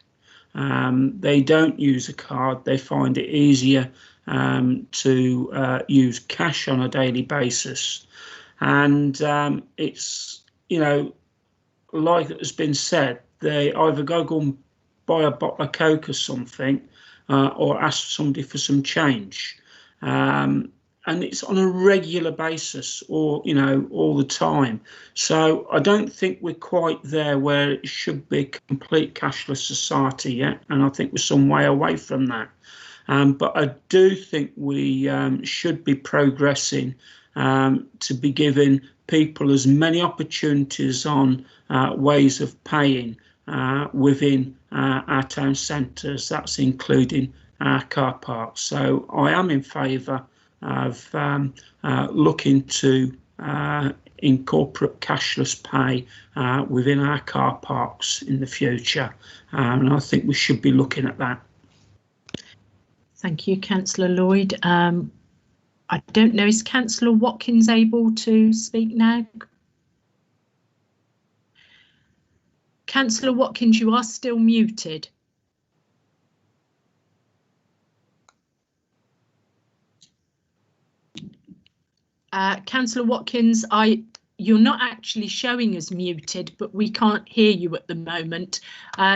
They don't use a card. They find it easier to use cash on a daily basis. And it's, you know, like it has been said, they either go and buy a bottle of Coke or something, or ask somebody for some change. And it's on a regular basis, or, you know, all the time. So I don't think we're quite there where it should be a complete cashless society yet, and I think we're some way away from that. But I do think we should be progressing to be giving people as many opportunities on ways of paying within our town centres. That's including our car parks. So I am in favour of looking to incorporate cashless pay within our car parks in the future, and I think we should be looking at that. Thank you, Councillor Lloyd. I don't know, is Councillor Watkins able to speak now? Councillor Watkins, you are still muted. Councillor Watkins, you're not actually showing as muted, but we can't hear you at the moment.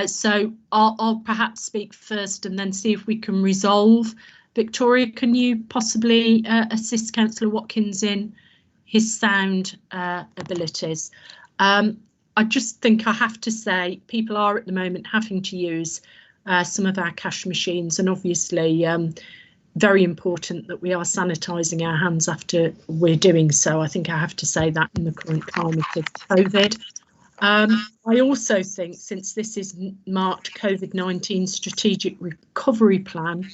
So I'll perhaps speak first and then see if we can resolve. Victoria, can you possibly assist Councillor Watkins in his sound abilities? I just think I have to say people are at the moment having to use some of our cash machines, and obviously very important that we are sanitising our hands after we're doing so. I think I have to say that in the current climate of COVID. I also think, since this is marked COVID-19 Strategic Recovery Plan,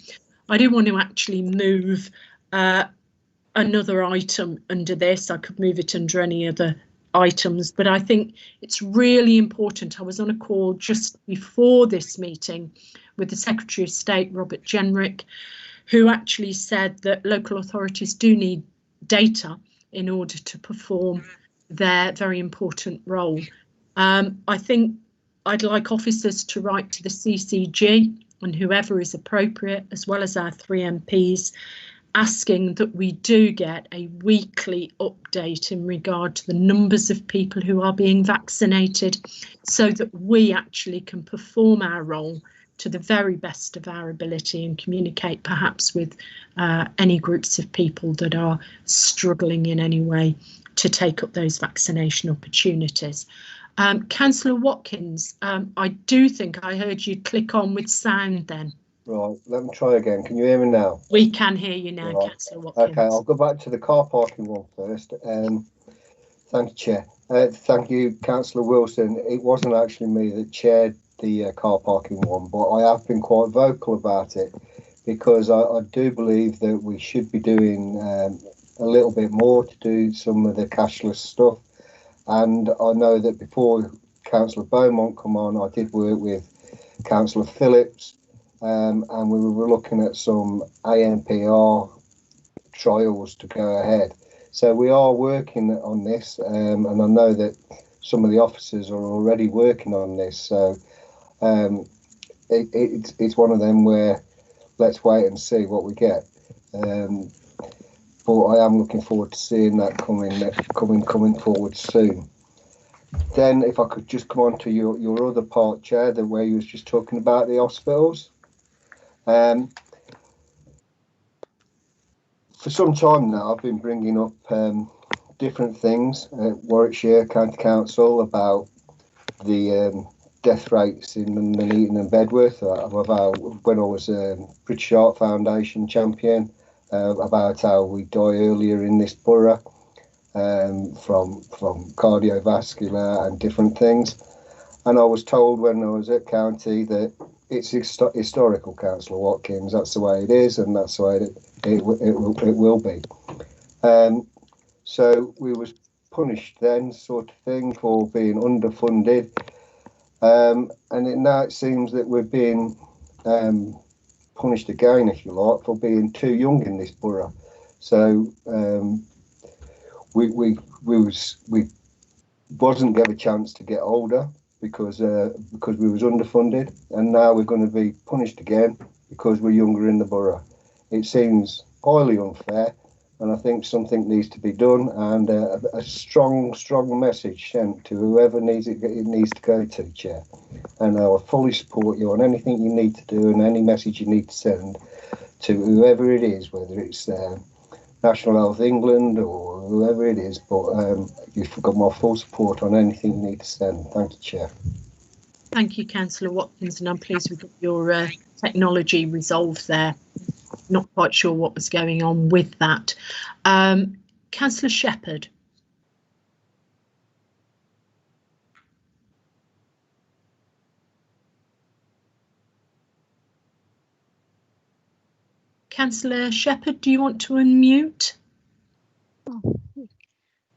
I do want to actually move another item under this. I could move it under any other items, but I think it's really important. I was on a call just before this meeting with the Secretary of State, Robert Jenrick, who actually said that local authorities do need data in order to perform their very important role. I think I'd like officers to write to the CCG and whoever is appropriate, as well as our 3 MPs, asking that we do get a weekly update in regard to the numbers of people who are being vaccinated, so that we actually can perform our role to the very best of our ability and communicate perhaps with any groups of people that are struggling in any way to take up those vaccination opportunities. Councillor Watkins, I do think I heard you click on with sound then. Right, let me try again. Can you hear me now? We can hear you now, right. Councillor Watkins. Okay, I'll go back to the car parking one first. Thank you, Chair. Thank you, Councillor Wilson. It wasn't actually me that chaired the car parking one, but I have been quite vocal about it, because I do believe that we should be doing a little bit more to do some of the cashless stuff. And I know that before Councillor Beaumont come on, I did work with Councillor Phillips, and we were looking at some ANPR trials to go ahead. So we are working on this, and I know that some of the officers are already working on this. So it's one of them where let's wait and see what we get. But I am looking forward to seeing that coming forward soon. Then, if I could just come on to your other part, Chair, the way you was just talking about the hospitals. For some time now, I've been bringing up different things at Warwickshire County Council about the death rates in Nuneaton and Bedworth. When I was British Heart Foundation champion, about how we die earlier in this borough from cardiovascular and different things. And I was told when I was at county that it's historical, Councillor Watkins. That's the way it is, and that's the way it will be. So we was punished then, sort of thing, for being underfunded. And now it seems that we're being punished again, if you like, for being too young in this borough. So we wasn't given a chance to get older because we was underfunded, and now we're going to be punished again because we're younger in the borough. It seems highly unfair, and I think something needs to be done, and a strong message sent to whoever it needs to go to, Chair. And I will fully support you on anything you need to do and any message you need to send to whoever it is, whether it's National Health England or whoever it is, but you've got my full support on anything you need to send. Thank you, Chair. Thank you, Councillor Watkins, and I'm pleased with your technology resolved there. Not quite sure what was going on with that. Councillor Shepherd. Councillor Shepherd, do you want to unmute?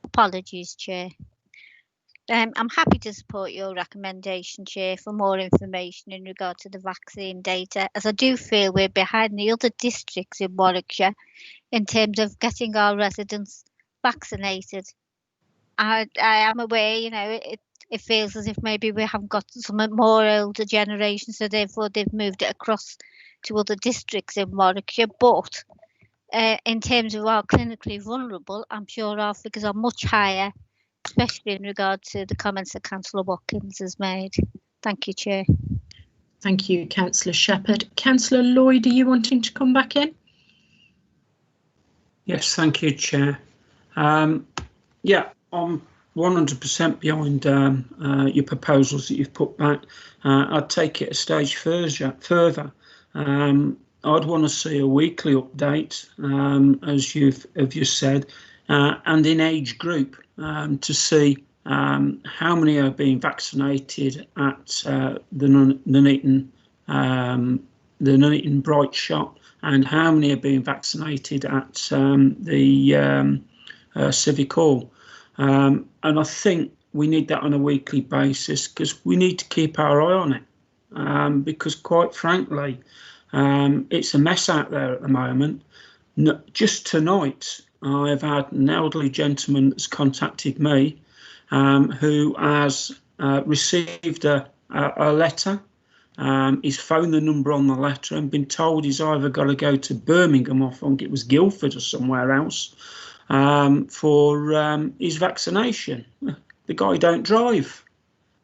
Apologies, Chair. I'm happy to support your recommendation, Chair, for more information in regard to the vaccine data, as I do feel we're behind the other districts in Warwickshire in terms of getting our residents vaccinated. I am aware, you know, it feels as if maybe we haven't got some more older generation, so therefore they've moved it across to other districts in Warwickshire. But in terms of our clinically vulnerable, I'm sure our figures are much higher, especially in regard to the comments that Councillor Watkins has made. Thank you, Chair. Thank you, Councillor Shepherd. Councillor Lloyd, are you wanting to come back in? Yes, thank you, Chair. Yeah, I'm 100% behind your proposals that you've put back. I'd take it a stage further. I'd want to see a weekly update, as you've said, and in age group to see how many are being vaccinated at the Nuneaton Bright Shot, and how many are being vaccinated at the Civic Hall. And I think we need that on a weekly basis, because we need to keep our eye on it, because quite frankly, it's a mess out there at the moment. Just tonight, I've had an elderly gentleman that's contacted me who has received a letter. He's phoned the number on the letter and been told he's either got to go to Birmingham, or I think it was Guildford or somewhere else, for his vaccination. The guy don't drive.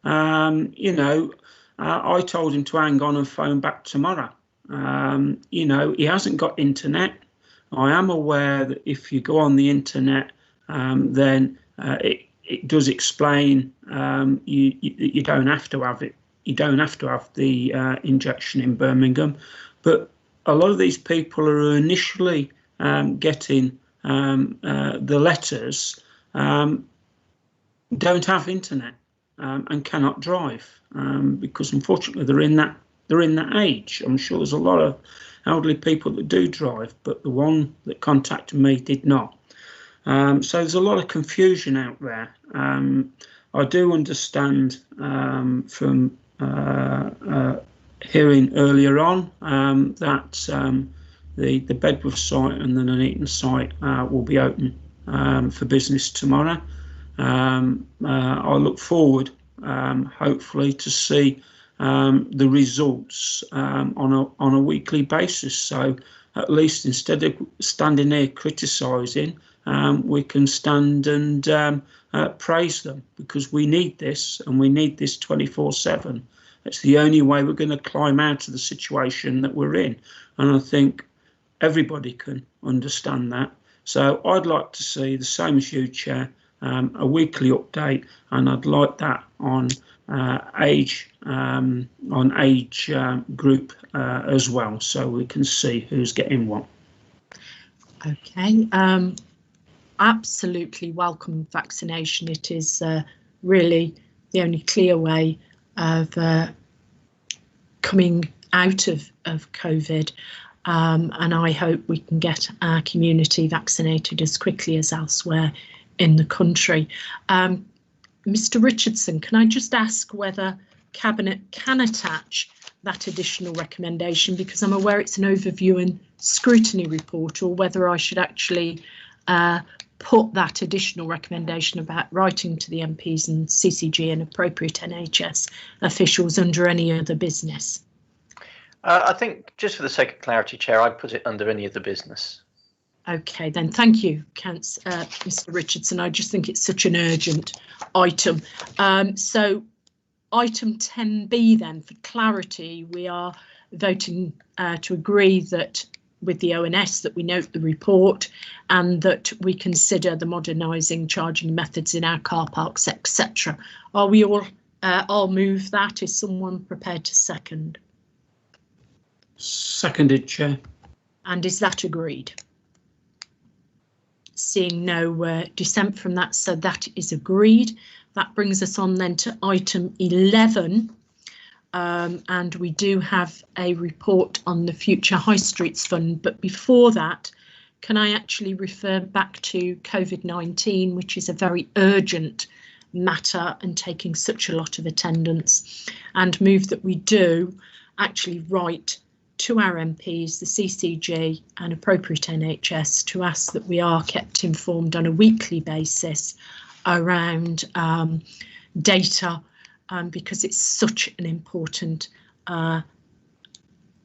You know, I told him to hang on and phone back tomorrow. You know, he hasn't got internet. I am aware that if you go on the internet, then it does explain you don't have to have it. You don't have to have the injection in Birmingham, but a lot of these people are initially getting the letters, don't have internet and cannot drive, because unfortunately they're in that age. I'm sure there's a lot of elderly people that do drive, but the one that contacted me did not. So there's a lot of confusion out there. I do understand from hearing earlier on that the Bedworth site and the Nuneaton site will be open for business tomorrow. I look forward, hopefully, to see the results on a weekly basis. So at least instead of standing there criticising, we can stand and praise them, because we need this, and we need this 24/7. It's the only way we're going to climb out of the situation that we're in, and I think everybody can understand that. So I'd like to see the same as you, Chair, a weekly update, and I'd like that on age group as well, so we can see who's getting what. Okay, absolutely welcome vaccination. It is really the only clear way of coming out of COVID, and I hope we can get our community vaccinated as quickly as elsewhere in the country. Mr. Richardson, can I just ask whether Cabinet can attach that additional recommendation, because I'm aware it's an overview and scrutiny report, or whether I should actually put that additional recommendation about writing to the MPs and CCG and appropriate NHS officials under any other business? I think, just for the sake of clarity, Chair, I'd put it under any other business. OK, then thank you, Mr. Richardson. I just think it's such an urgent item. So item 10B, then, for clarity, we are voting to agree that with the ONS that we note the report, and that we consider the modernising charging methods in our car parks, etc. Are we all? I'll move that. Is someone prepared to second? Seconded, Chair. And is that agreed? Seeing no dissent from that, so that is agreed. That brings us on then to item 11, and we do have a report on the Future High Streets Fund. But before that, can I actually refer back to COVID-19, which is a very urgent matter and taking such a lot of attendance, and move that we do actually write to our MPs, the CCG and appropriate NHS to ask that we are kept informed on a weekly basis around data, because it's such an important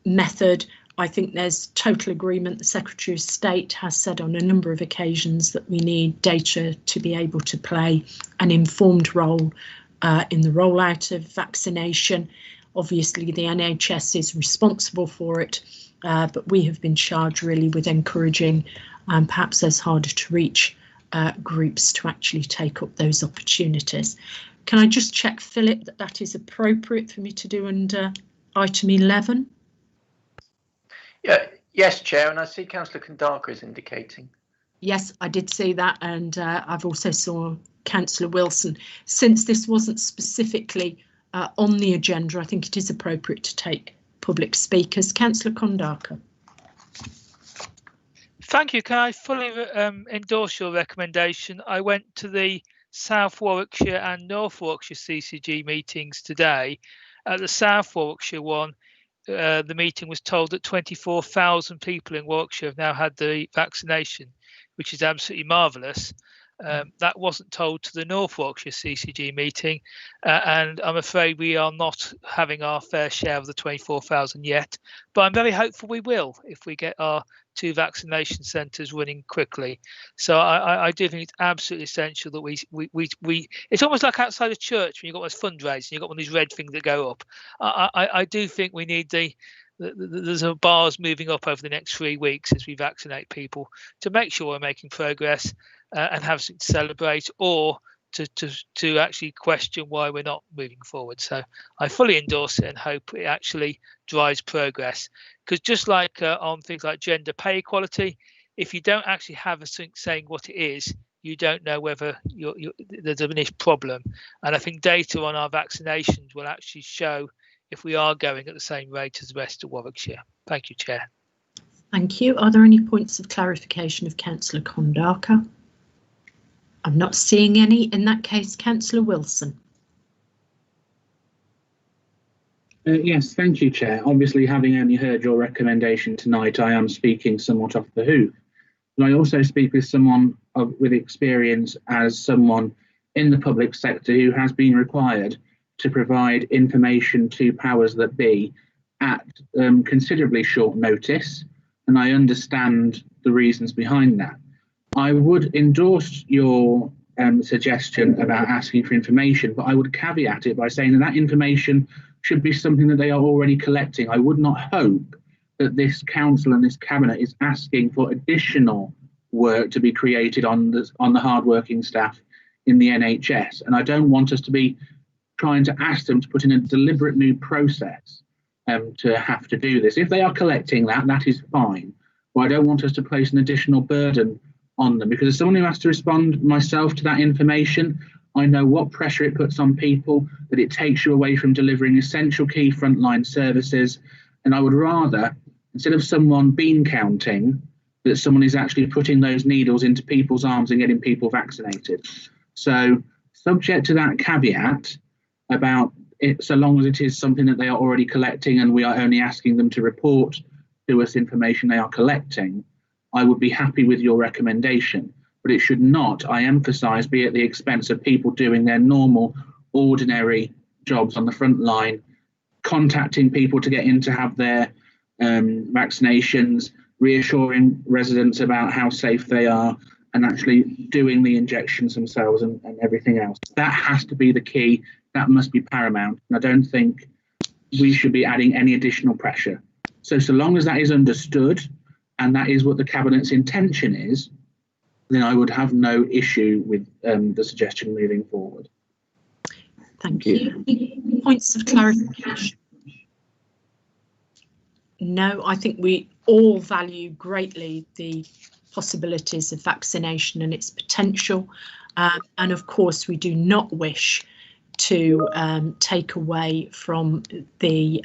method. I think there's total agreement. The Secretary of State has said on a number of occasions that we need data to be able to play an informed role in the rollout of vaccination. Obviously, the NHS is responsible for it, but we have been charged really with encouraging perhaps those harder to reach groups to actually take up those opportunities. Can I just check, Philip, that that is appropriate for me to do under item 11? Yeah, yes, Chair, and I see Councillor Kandaka is indicating. Yes, I did see that, and I've also saw Councillor Wilson. Since this wasn't specifically on the agenda, I think it is appropriate to take public speakers. Councillor Kandaka. Thank you. Can I fully endorse your recommendation? I went to the South Warwickshire and North Warwickshire CCG meetings today. At the South Warwickshire one, the meeting was told that 24,000 people in Warwickshire have now had the vaccination, which is absolutely marvellous. That wasn't told to the North Warwickshire CCG meeting, and I'm afraid we are not having our fair share of the 24,000 yet, but I'm very hopeful we will if we get our 2 vaccination centres running quickly. So I do think it's absolutely essential that we it's almost like outside of church when you've got those fundraising, you've got one of these red things that go up. I do think we need there's a bars moving up over the next 3 weeks as we vaccinate people to make sure we're making progress and have something to celebrate, or to actually question why we're not moving forward. So I fully endorse it and hope it actually drives progress, because just like on things like gender pay equality, if you don't actually have a thing saying what it is, you don't know whether there's an problem. And I think data on our vaccinations will actually show if we are going at the same rate as the rest of Warwickshire. Thank you, Chair. Thank you. Are there any points of clarification of Councillor Kandaka? I'm not seeing any. In that case, Councillor Wilson. Yes, thank you, Chair. Obviously, having only heard your recommendation tonight, I am speaking somewhat off the hoof. But I also speak with someone with experience as someone in the public sector who has been required to provide information to powers that be at considerably short notice, and I understand the reasons behind that. I would endorse your suggestion about asking for information, but I would caveat it by saying that information should be something that they are already collecting. I would not hope that this council and this cabinet is asking for additional work to be created on the hard-working staff in the NHS, and I don't want us to be trying to ask them to put in a deliberate new process to have to do this. If they are collecting that, that is fine, but I don't want us to place an additional burden on them, because as someone who has to respond myself to that information, I know what pressure it puts on people, that it takes you away from delivering essential key frontline services. And I would rather, instead of someone bean counting, that someone is actually putting those needles into people's arms and getting people vaccinated. So subject to that caveat about it, so long as it is something that they are already collecting and we are only asking them to report to us information they are collecting, I would be happy with your recommendation, but it should not, I emphasise, be at the expense of people doing their normal, ordinary jobs on the front line, contacting people to get in to have their vaccinations, reassuring residents about how safe they are, and actually doing the injections themselves and everything else. That has to be the key. That must be paramount. And I don't think we should be adding any additional pressure. So long as that is understood, and that is what the Cabinet's intention is, then I would have no issue with the suggestion moving forward. Thank you. Points of clarification? No, I think we all value greatly the possibilities of vaccination and its potential. And of course, we do not wish to take away from the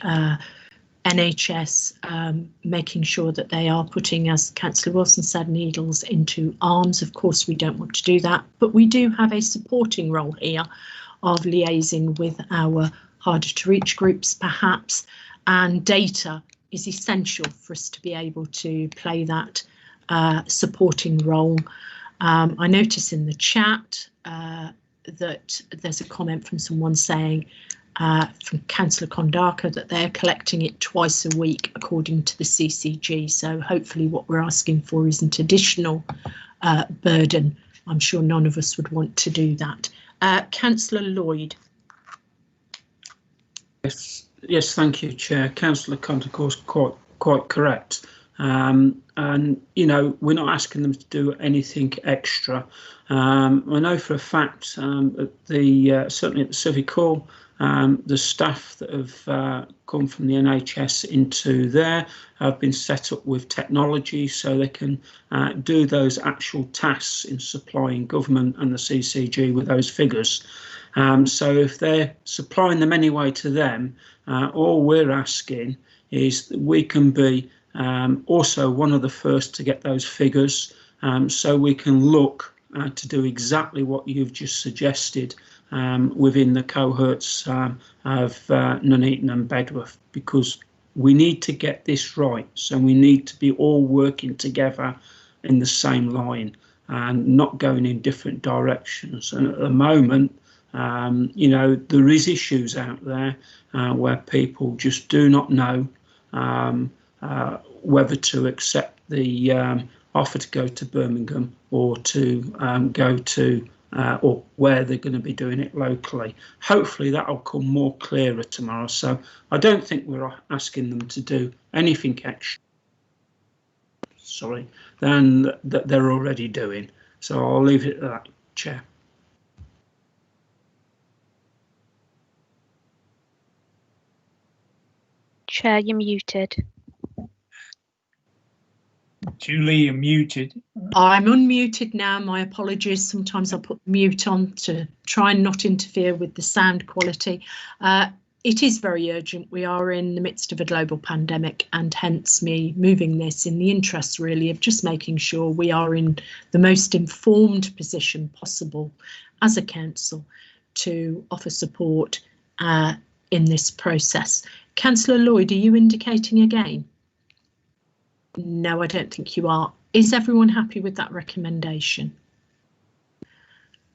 NHS, making sure that they are putting, as Councillor Wilson said, needles into arms. Of course, we don't want to do that, but we do have a supporting role here of liaising with our harder to reach groups, perhaps, and data is essential for us to be able to play that supporting role. I notice in the chat that there's a comment from someone saying, from Councillor Kondaka, that they're collecting it twice a week according to the CCG. So hopefully what we're asking for isn't additional burden. I'm sure none of us would want to do that. Councillor Lloyd. Yes, thank you, Chair. Councillor Kondaka is quite correct. And, you know, we're not asking them to do anything extra. I know for a fact that certainly at the Civic Hall, the staff that have come from the NHS into there have been set up with technology so they can do those actual tasks in supplying government and the CCG with those figures. So if they're supplying them anyway to them, all we're asking is that we can be also one of the first to get those figures, so we can look to do exactly what you've just suggested within the cohorts of Nuneaton and Bedworth, because we need to get this right. So we need to be all working together in the same line and not going in different directions. And at the moment, you know, there is issues out there where people just do not know whether to accept the offer to go to Birmingham or to go to or where they're going to be doing it locally. Hopefully that will come more clearer tomorrow. So I don't think we're asking them to do anything extra, than that they're already doing. So I'll leave it at that, Chair. Chair, you're muted. Julie, you're muted. I'm unmuted now. My apologies. Sometimes I put mute on to try and not interfere with the sound quality. It is very urgent. We are in the midst of a global pandemic, and hence me moving this in the interest really of just making sure we are in the most informed position possible as a council to offer support in this process. Councillor Lloyd, are you indicating again? No, I don't think you are. Is everyone happy with that recommendation?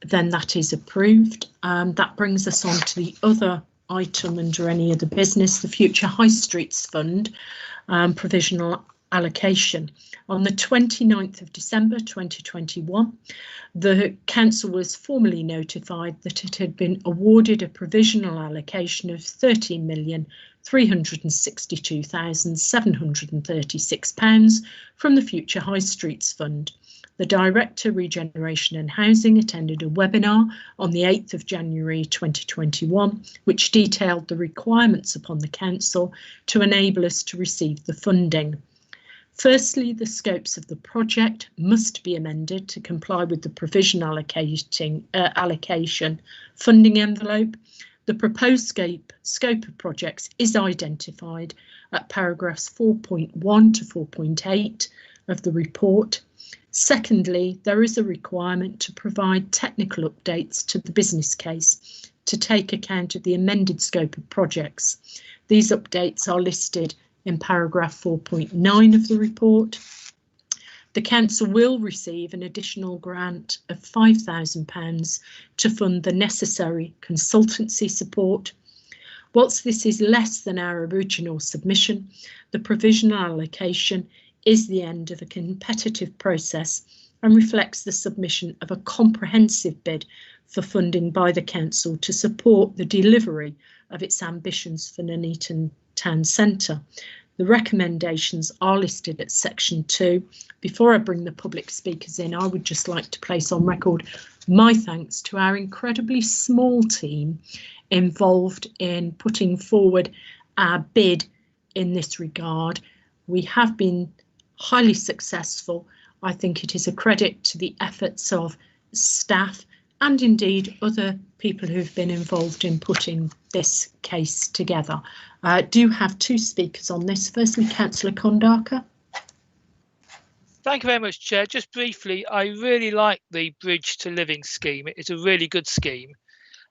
Then that is approved. That brings us on to the other item under any other business, the Future High Streets Fund provisional allocation. On the 29th of December 2021, the council was formally notified that it had been awarded a provisional allocation of £13,362,736 from the Future High Streets Fund. The Director, Regeneration and Housing, attended a webinar on the 8th of January 2021, which detailed the requirements upon the council to enable us to receive the funding. Firstly, the scopes of the project must be amended to comply with the provision allocation funding envelope. The proposed scope of projects is identified at paragraphs 4.1 to 4.8 of the report. Secondly, there is a requirement to provide technical updates to the business case to take account of the amended scope of projects. These updates are listed in paragraph 4.9 of the report. The council will receive an additional grant of £5,000 to fund the necessary consultancy support. Whilst this is less than our original submission, the provisional allocation is the end of a competitive process and reflects the submission of a comprehensive bid for funding by the council to support the delivery of its ambitions for Nuneaton Town Centre. The recommendations are listed at section 2. Before I bring the public speakers in, I would just like to place on record my thanks to our incredibly small team involved in putting forward our bid in this regard. We have been highly successful. I think it is a credit to the efforts of staff and indeed other people who've been involved in putting this case together. Do have two speakers on this. Firstly, Councillor Kondaka. Thank you very much, Chair. Just briefly, I really like the Bridge to Living scheme. It's a really good scheme,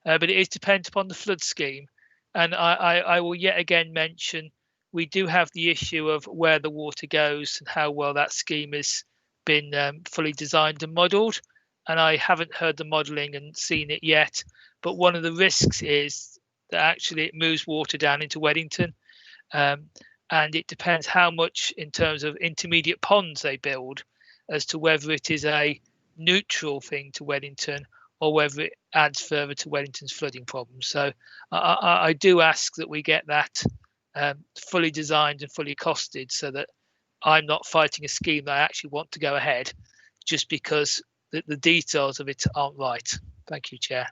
but it is dependent upon the flood scheme. And I will yet again mention we do have the issue of where the water goes and how well that scheme has been fully designed and modelled. And I haven't heard the modelling and seen it yet. But one of the risks is that actually it moves water down into Weddington. And it depends how much in terms of intermediate ponds they build as to whether it is a neutral thing to Weddington or whether it adds further to Weddington's flooding problems. So I do ask that we get that fully designed and fully costed so that I'm not fighting a scheme that I actually want to go ahead just because the details of it aren't right. Thank you, Chair.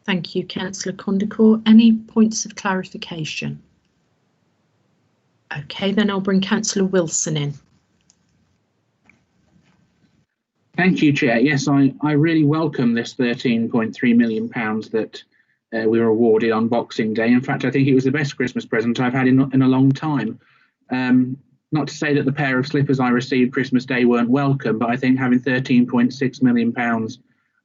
Thank you, Councillor Kondaka. Any points of clarification? OK, then I'll bring Councillor Wilson in. Thank you, Chair. Yes, I really welcome this £13.3 million that we were awarded on Boxing Day. In fact, I think it was the best Christmas present I've had in a long time. Not to say that the pair of slippers I received Christmas Day weren't welcome, but I think having £13.6 million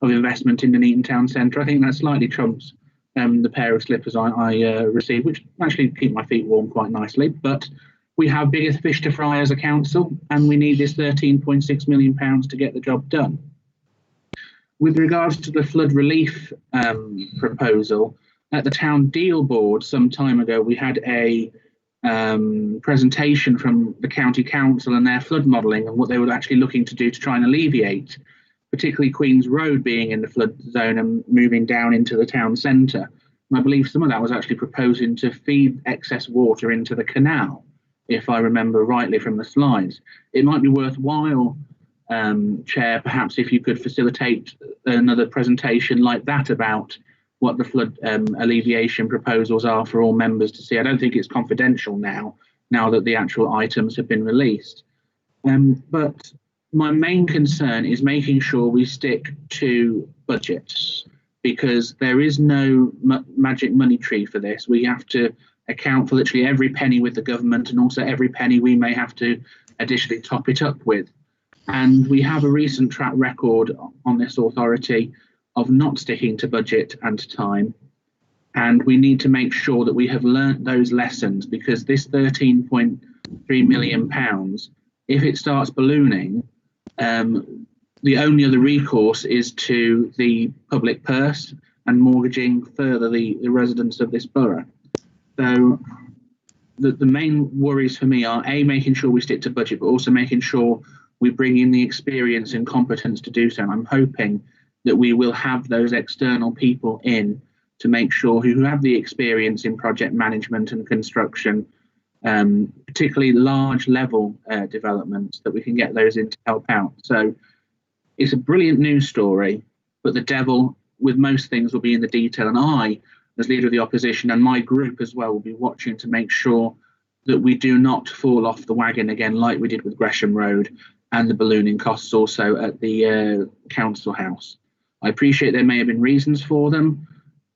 of investment in the Neaton Town Centre, I think that slightly trumps the pair of slippers I received, which actually keep my feet warm quite nicely. But we have bigger fish to fry as a council, and we need this £13.6 million to get the job done. With regards to the flood relief proposal, at the Town Deal Board some time ago, we had a presentation from the County Council and their flood modelling and what they were actually looking to do to try and alleviate, particularly Queen's Road being in the flood zone and moving down into the town centre. And I believe some of that was actually proposing to feed excess water into the canal, if I remember rightly from the slides. It might be worthwhile, Chair, perhaps if you could facilitate another presentation like that about what the flood alleviation proposals are for all members to see. I don't think it's confidential now that the actual items have been released. But my main concern is making sure we stick to budgets, because there is no magic money tree for this. We have to account for literally every penny with the government and also every penny we may have to additionally top it up with. And we have a recent track record on this authority of not sticking to budget and time. And we need to make sure that we have learnt those lessons, because this £13.3 million, if it starts ballooning, the only other recourse is to the public purse and mortgaging further the residents of this borough. So the main worries for me are A, making sure we stick to budget, but also making sure we bring in the experience and competence to do so. And I'm hoping that we will have those external people in to make sure who have the experience in project management and construction, particularly large level developments, that we can get those in to help out. So it's a brilliant news story, but the devil with most things will be in the detail. And I, as leader of the opposition, and my group as well, will be watching to make sure that we do not fall off the wagon again like we did with Gresham Road and the ballooning costs also at the council house. I appreciate there may have been reasons for them,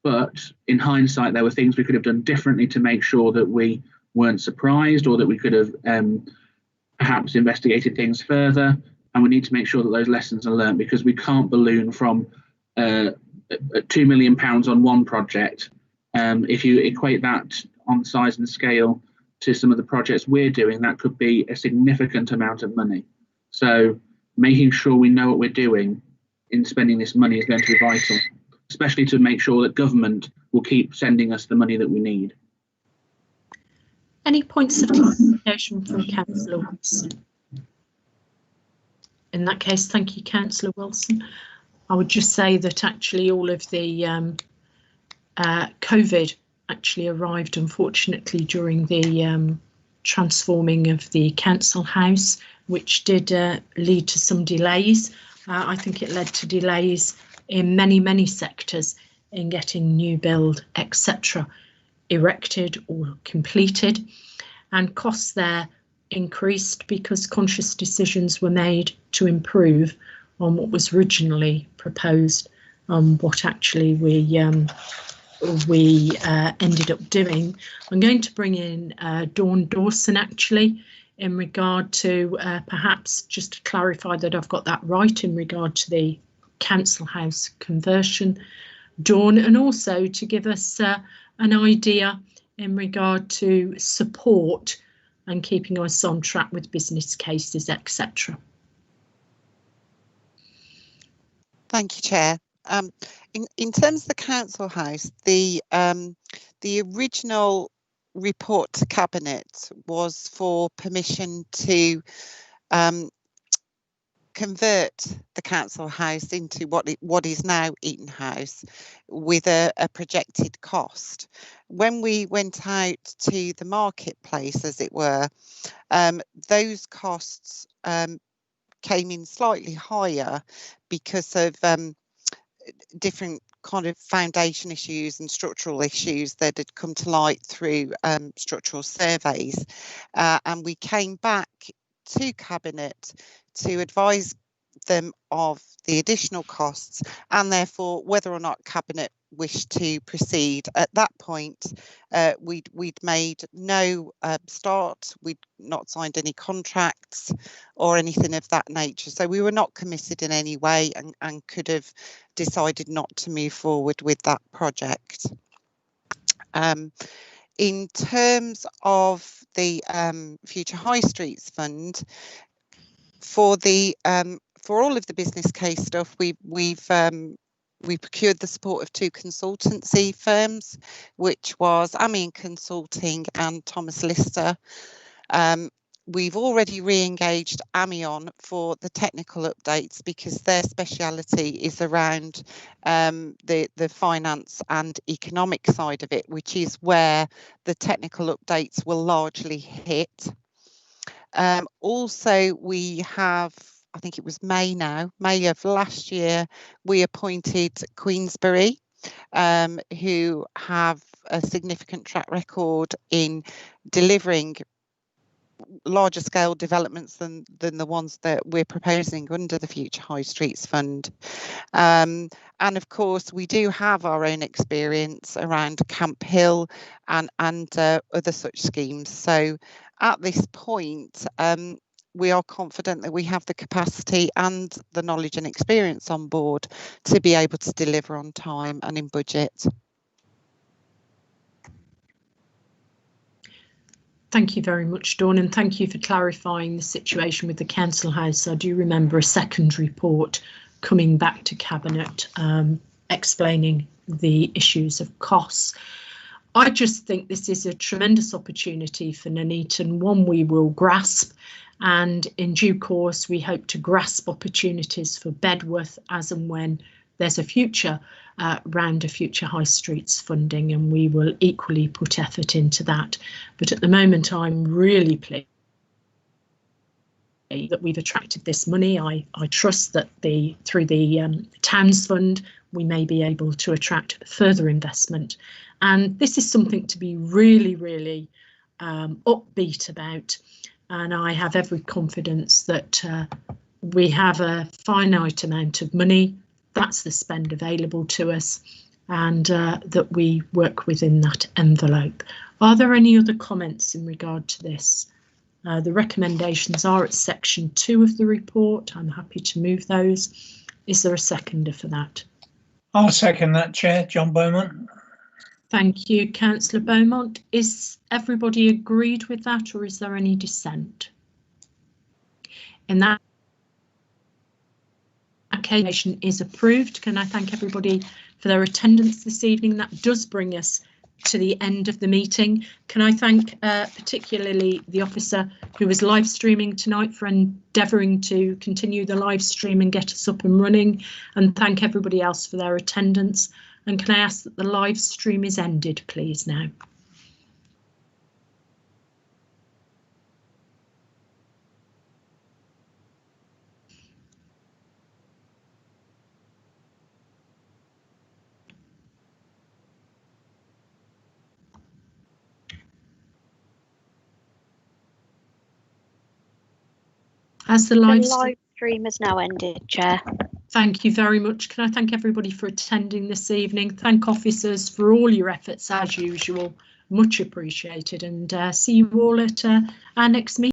but in hindsight, there were things we could have done differently to make sure that we weren't surprised, or that we could have perhaps investigated things further. And we need to make sure that those lessons are learned, because we can't balloon from £2 million on one project. If you equate that on size and scale to some of the projects we're doing, that could be a significant amount of money. So making sure we know what we're doing in spending this money is going to be vital, especially to make sure that government will keep sending us the money that we need. Any points of clarification from Councillor Wilson? In that case, thank you, Councillor Wilson. I would just say that actually all of the COVID actually arrived, unfortunately, during the transforming of the council house, which did lead to some delays. I think it led to delays in many sectors in getting new build, etc., erected or completed, and costs there increased because conscious decisions were made to improve on what was originally proposed on what actually we ended up doing. I'm going to bring in Dawn Dawson actually in regard to perhaps just to clarify that I've got that right in regard to the council house conversion, Dawn, and also to give us an idea in regard to support and keeping us on track with business cases, etc. Thank you, Chair. In terms of the council house, the original report to Cabinet was for permission to convert the council house into what is now Eaton House with a projected cost. When we went out to the marketplace, as it were, those costs came in slightly higher because of different kind of foundation issues and structural issues that had come to light through structural surveys, and we came back to Cabinet to advise them of the additional costs and therefore whether or not Cabinet wished to proceed. At that point, we'd made no start, we'd not signed any contracts or anything of that nature, so we were not committed in any way and could have decided not to move forward with that project. In terms of the Future High Streets Fund, for all of the business case stuff, we procured the support of 2 consultancy firms, which was Amion Consulting and Thomas Lister. We've already re-engaged Amion for the technical updates because their speciality is around the finance and economic side of it, which is where the technical updates will largely hit. Also, we have, I think it was May of last year, we appointed Queensbury, who have a significant track record in delivering larger scale developments than the ones that we're proposing under the Future High Streets Fund. And of course, we do have our own experience around Camp Hill and other such schemes. So at this point, we are confident that we have the capacity and the knowledge and experience on board to be able to deliver on time and in budget. Thank you very much, Dawn, and thank you for clarifying the situation with the council house. I do remember a second report coming back to Cabinet explaining the issues of costs. I just think this is a tremendous opportunity for Nuneaton, one we will grasp, and in due course we hope to grasp opportunities for Bedworth as and when there's a future round of Future High Streets funding, and we will equally put effort into that. But at the moment I'm really pleased that we've attracted this money. I trust that through the Towns Fund we may be able to attract further investment, and this is something to be really upbeat about, and I have every confidence that we have a finite amount of money. That's the spend available to us, and that we work within that envelope. Are there any other comments in regard to this? The recommendations are at section 2 of the report. I'm happy to move those. Is there a seconder for that? I'll second that, Chair. John Beaumont. Thank you, Councillor Beaumont. Is everybody agreed with that, or is there any dissent? In that occasion is approved. Can I thank everybody for their attendance this evening? That does bring us to the end of the meeting. Can I thank particularly the officer who was live streaming tonight for endeavouring to continue the live stream and get us up and running, and thank everybody else for their attendance. And can I ask that the live stream is ended, please, now? As the live stream has now ended, Chair. Thank you very much. Can I thank everybody for attending this evening? Thank officers for all your efforts as usual. Much appreciated, and see you all at our next meeting.